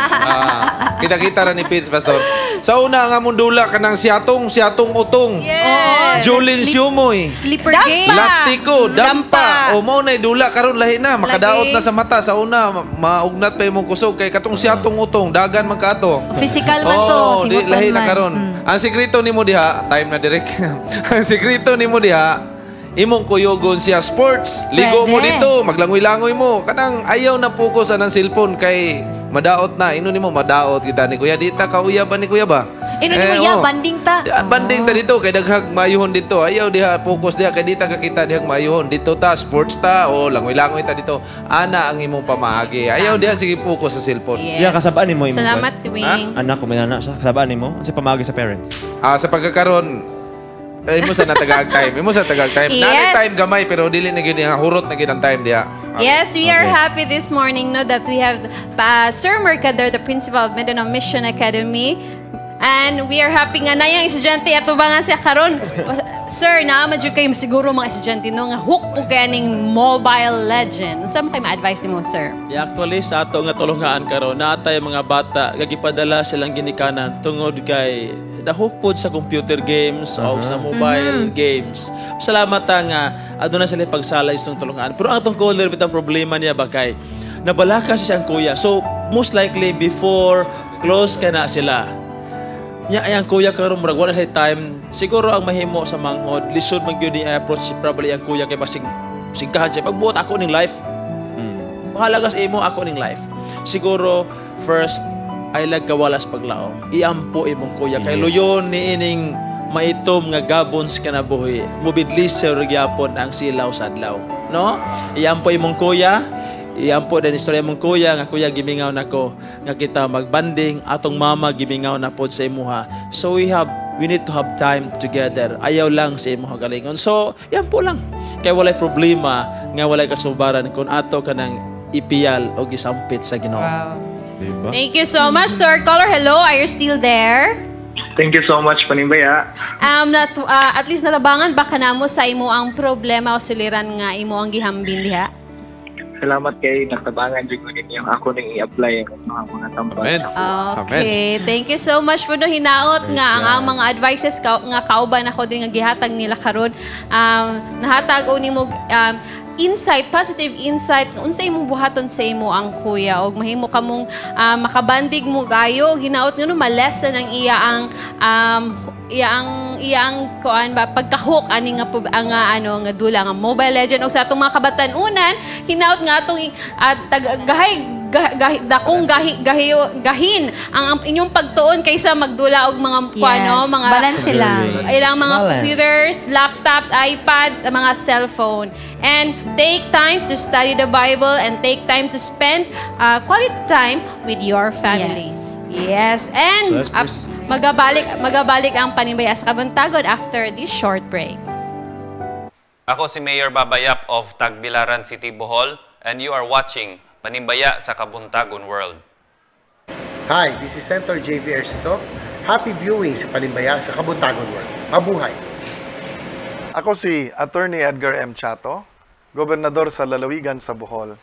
H: Kita-kita ra ni Pitts, Pastor. Sa una nga mundula kanang siyatong utong.
P: Yes.
H: Julin Siumoy.
S: Sleeper game.
H: Plastiko, dampa. O mao nay dula karon lahi na, makadaot na sa mata. Sa una maugnat pa imong kusog kay katong siyatong utong, dagan man kaato.
S: Physical man to,
H: di lahi na karon. Ang sekreto nimo diha, time na direct. Ang sekreto nimo diha, imong kuyogon siya sports. Ligo mo dito, maglangoy-langoy mo. Kanang ayaw na focus anang cellphone kay madaot na. Ino nimo madaot kita ni Kuya dita ka uya ba ni Kuya ba?
S: Ino nimo banding ta.
H: Banding ta dito kay daghag mayuhon dito. Ayaw diha focus diha kay dita ka kita dihag mayuhon dito ta sports ta o langoy-langoy ta dito. Ana ang imong pamaagi. Ayaw diha sige focus sa cellphone.
J: Yes. Kasabaan nimo imong.
P: Salamat Wing.
J: Anak ko minana siya. Kasabaan nimo sa pamaagi sa parents.
H: Sa pagkakaroon imo sa natagag time. Imo sa tagag time.
P: Yes.
H: Nani time gamay pero dili na gyud nga hurot na gyud ang time diha.
P: Yes, we are happy this morning no that we have Sir Mercader, the principal of Mindanao Mission Academy, And we are happy nga na yung estudyante at tubangan siya karon. Sir, naamadyo kayo siguro mga estudyante no nga hook po kaya ning Mobile Legend. Unsa man kayo ma-advise nimo, sir?
Q: Actually, sa ato nga tulungaan karon, natay mga bata gagipadala silang ginikanan tungod kay dahok pod sa computer games o sa mobile games. Salamat nga aduna sila pagsalay sa tulungaan. Pero atong caller bitang problema niya ba kay nabalaka siya ang kuya. So most likely before close ka na sila. Nya ayang kuya karon murag wala say time. Siguro ang mahimo sa manghod, lisod man gyud ni approach probably ang kuya kay basig singkahan siya pagbuot ako ning life. Mahalaga sa imo ako ning life. Siguro first ay lagkawalas paglaom. Iampo imong kuya kay luyon ni ining maitom nga gabons kanabuhi. Mubidlis sa gyapon ang silaw sa adlaw, no? Iampo imong kuya. Iampo din istorya mong kuya nga kuya gimingaw nako nga kita magbanding atong mama gimingaw na pod sa imuha. So we need to have time together. Ayaw lang sa imuha galingon. So iampo lang kay walay problema nga walay kasubaran kun ato kanang ipiyal o gisampit sa Ginoo.
P: Wow.
Q: Diba?
P: Thank you so much to our caller. Hello, are you still there?
R: Thank you so much, Panimbaya.
P: At least natabangan ba kanamo sa imo ang problema o suliran nga imo ang gihambin diha?
R: Salamat kay natabangan jud ko ninyo ako ning i-apply ang mga tambal.
P: Okay, thank you so much po no hinaot nga ang mga advices nga kauban ako din nga gihatag nila karon. Nahatag o nimo insight, positive insight unsa imong buhaton sa imo ang kuya og mahimo kamong makabandig mo gayo hinaot ngano ma-lesson ang iyang kuan ba pagkahok ani nga nga dula nga Mobile Legend og sa atong mga kabatan-unan hinaot nga atong gahin ang inyong pagtuon kaysa magdula og mga kuano mga
S: balance lang
P: ilang mga computers, laptops, iPads, mga cellphone. And take time to study the Bible and take time to spend quality time with your families. Yes. And magabalik ang Panimbaya sa Kabuntagon after this short break.
C: Ako si Mayor Babayap of Tagbilaran City, Bohol, and you are watching Panimbaya sa Kabuntagon World.
I: Hi, this is Senator JV Erstop. Happy viewing sa Panimbaya sa Kabuntagon World. Mabuhay!
G: Ako si Attorney Edgar M. Chato, Gobernador sa Lalawigan sa Bohol.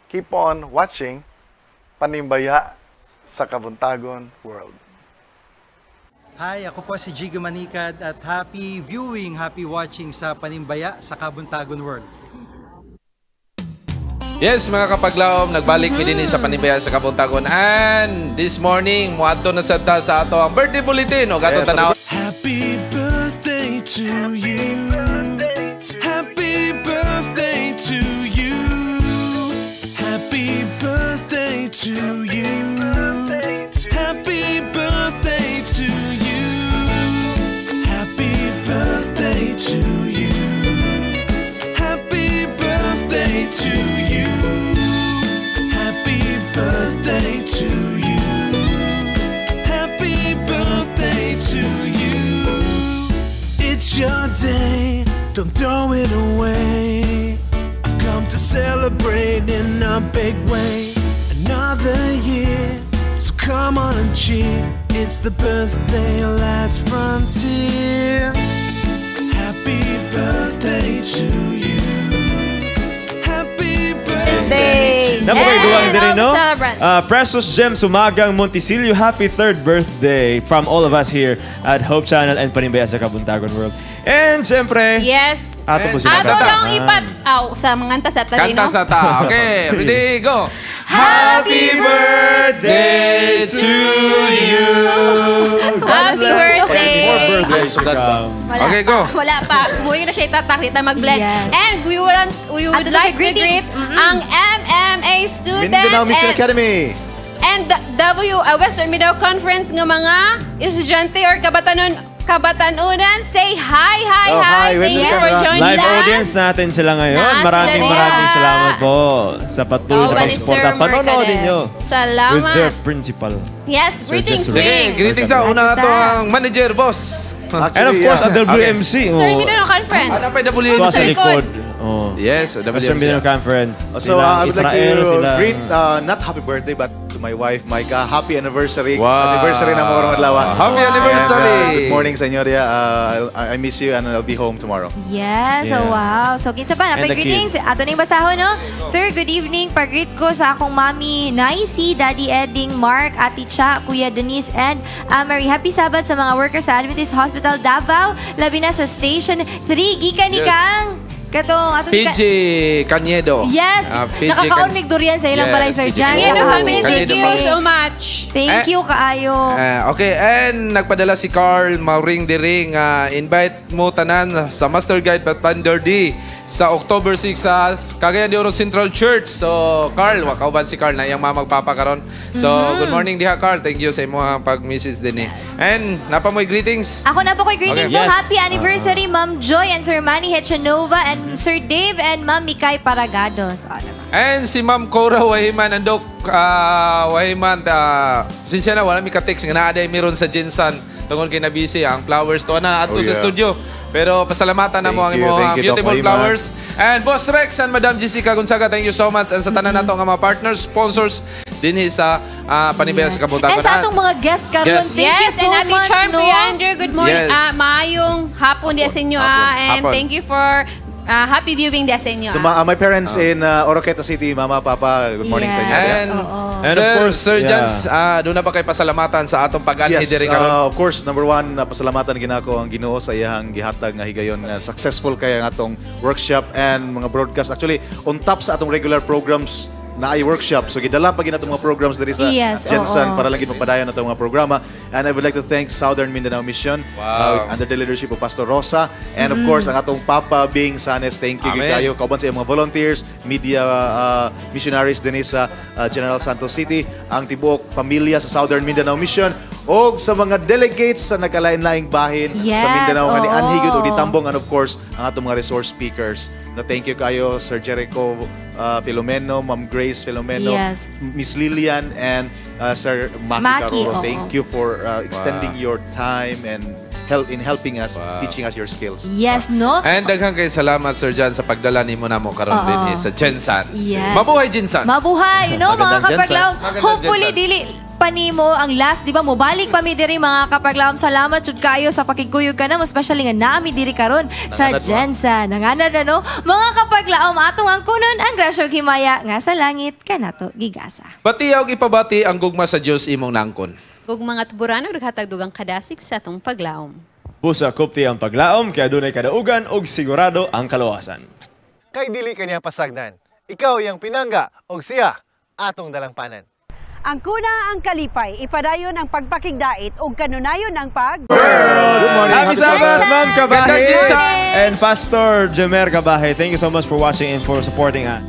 G: Keep on watching Panimbaya sa Kabuntagon World.
U: Hi, ako po si Jigo Manikad at happy viewing, happy watching sa Panimbaya sa Kabuntagon World.
H: Yes, mga kapaglaom, nagbalik mi din sa Panimbaya sa Kabuntagon. And this morning, muadto na sa ato ang birthday bulletin. O gato tanaw.
L: Happy birthday to you. Happy birthday to you. Happy birthday to you. Happy birthday to you. Happy birthday to you. Happy birthday to you. Happy birthday to you. Happy birthday to you. It's your day, don't throw it away. I've come to celebrate in a big way. Another year, so come on and cheer. It's the birthday last frontier. Happy birthday to you. Happy birthday.
J: Napakaiduang din no? Precious Gem Sumagang Montisilio, happy 3rd birthday from all of us here at Hope Channel and Panimbaya sa Kabuntagon World. And siyempre,
P: yes.
J: Ato po sila.
P: Ato lang sa mga kanta sa talino.
H: Kanta sa ta. Okay, ready, go.
L: Happy birthday to you.
P: Happy birthday.
J: More birthdays to come.
H: Okay, go.
P: Wala pa. Muli na siya itatakita mag-blend.
S: Yes.
P: And we would like to greet ang MMA student
K: Mindanao Mission Academy.
P: and Western Mindanao Conference ng mga estudyante or kabatanunan. Say hi. Thank you for joining
J: Live
P: us.
J: audience natin sila ngayon. Maraming salamat po sa patuloy na pagsuporta. Panonoodin nyo.
P: Salamat.
J: With their principal.
P: Yes, greetings.
H: Sige, greetings na. Una ito ang manager, boss.
J: And of course, ang WMC.
P: Western Mindanao Conference.
H: Ano pa yung WMC?
J: Sa likod. Oh.
H: Yes,
J: Western Mindanao Conference.
K: So I would like
J: Israel,
K: to greet, not happy birthday, but to my wife, Micah, happy anniversary.
H: Wow.
K: Anniversary na mo karong adlaw.
H: Happy anniversary!
K: And, good morning sa inyo, Ria. I miss you and I'll be home tomorrow.
S: Yes,
K: Yeah.
S: oh wow. So kinsa pa
K: And
S: napay
K: the
S: greetings.
K: kids.
S: Ato ning basahon no. Sir, good evening. Pag-greet ko sa akong mami, Naisi, Daddy Eding, Mark, Ati Cha, Kuya Denise, and Mary. Happy Sabbath sa mga workers sa Adventist Hospital Davao, labi na sa Station 3 gikan ni
H: Yes.
S: Kang. Katong ato ni
H: PG Cañedo.
S: Yes, nakakaon durian sa ilang balay, Sir Jan.
P: Cañedo family, thank
H: Cañedo
P: you
H: family.
P: so much.
S: Thank you kaayo.
H: Okay, and nagpadala si Carl Mauring Diring. Invite mo tanan sa Master Guide Pathfinder D sa October 6 sa Cagayan de Oro Central Church. So, Carl, wakauban si Carl na iyang mamagpapa karon. So, good morning diha, Carl. Thank you sa imong pag-message din. And napamoy greetings.
S: Ako na po ko'y greetings.
H: Okay.
S: No?
H: Yes.
S: Happy anniversary, Ma'am Joy and Sir Manny Hechanova and Sir Dave and Ma'am Mikay Paragados.
H: And si Ma'am Cora Wahiman, andok Wahiman, sinsya na, wala mi ka-text nga naaday meron sa Jinsan. Tungkol kay na busy, ang flowers to na ato sa studio. Pero pasalamatan na mo ang imong beautiful flowers. And Boss Rex and Madam Jessica Gonzaga, thank you so much. And sa tanan nato nga mga partners, sponsors, dinhi sa Panimbaya sa Kabuntagon.
S: And sa atong mga guest karon,
H: Yes.
S: thank you so
P: and Ate
S: much.
P: Charm,
S: No?
P: Kuya Andrew, good morning.
H: Yes.
P: Maayong hapon diya sa inyo. And
H: Hapon.
P: thank you for happy viewing diya sa inyo.
K: So my parents in Oroqueta City, Mama, Papa, good morning sa inyo.
H: And of course, Sir Jans, doon na ba kay pasalamatan sa atong pag-anhi
K: Yes,
H: diri karon?
K: of course, number one, pasalamatan ginako ang Ginoo sa iyang gihatag nga higayon nga successful kay ang atong workshop and mga broadcast. Actually, on top sa atong regular programs na ay workshop. So gidala pa ginatong mga programs diri sa
S: Yes,
K: Jensen para lang gid magpadayon nato mga programa. And I would like to thank Southern Mindanao Mission under the leadership of Pastor Rosa and of course ang atong Papa Bing Sanes. Thank you kayo kauban sa iyong mga volunteers, media missionaries dinhi sa General Santos City, ang tibuok pamilya sa Southern Mindanao Mission og sa mga delegates sa nagkalain-laing bahin sa Mindanao nga nianhigod og ditambong and of course ang atong mga resource speakers. No, thank you kayo Sir Jericho Filomeno, Ma'am Grace Filomeno,
S: Yes.
K: Miss Lillian, and Sir Maki Carolo. Thank you for extending your time and in helping us, teaching us your skills.
S: Yes, no?
H: And daghang kay salamat Sir Jan sa pagdala nimo namo karon din sa Jensan.
S: Yes.
H: Mabuhay Jensan.
S: Mabuhay, you know, mga
H: Magandang
S: kapaglaom.
H: Jensan. Magandang
S: Hopefully,
H: Jensan.
S: dili pa nimo ang last, di ba? Mubalik pa mi diri mga kapaglaom. Salamat jud kayo sa pakigkuyog ka na, especially nga naami diri karon sa
K: Nanganad mo.
S: Jensen. Nanganad na, no? Mga kapaglaom, atong ang kunon ang grasya ug himaya nga sa langit kanato gigasa.
H: Bati og ipabati ang gugma sa Dios imong nangkon.
P: Kung mga tuburan, naghatag dugang kadasik sa atong paglaom.
J: Busa kupti ang paglaom, kaya dunay kadaugan og sigurado ang kaluwasan.
A: Kay dili kanya pasagdan. Ikaw yang pinangga og siya atong dalangpanan.
V: Ang kuna ang kalipay, ipadayon ang pagpakigdait ug kanunayon ang pag...
J: Good morning. Happy Sabbath, Ma'am Kabahe
H: Ganda, Jensan.
J: and Pastor Jemer Kabahe. Thank you so much for watching and for supporting us.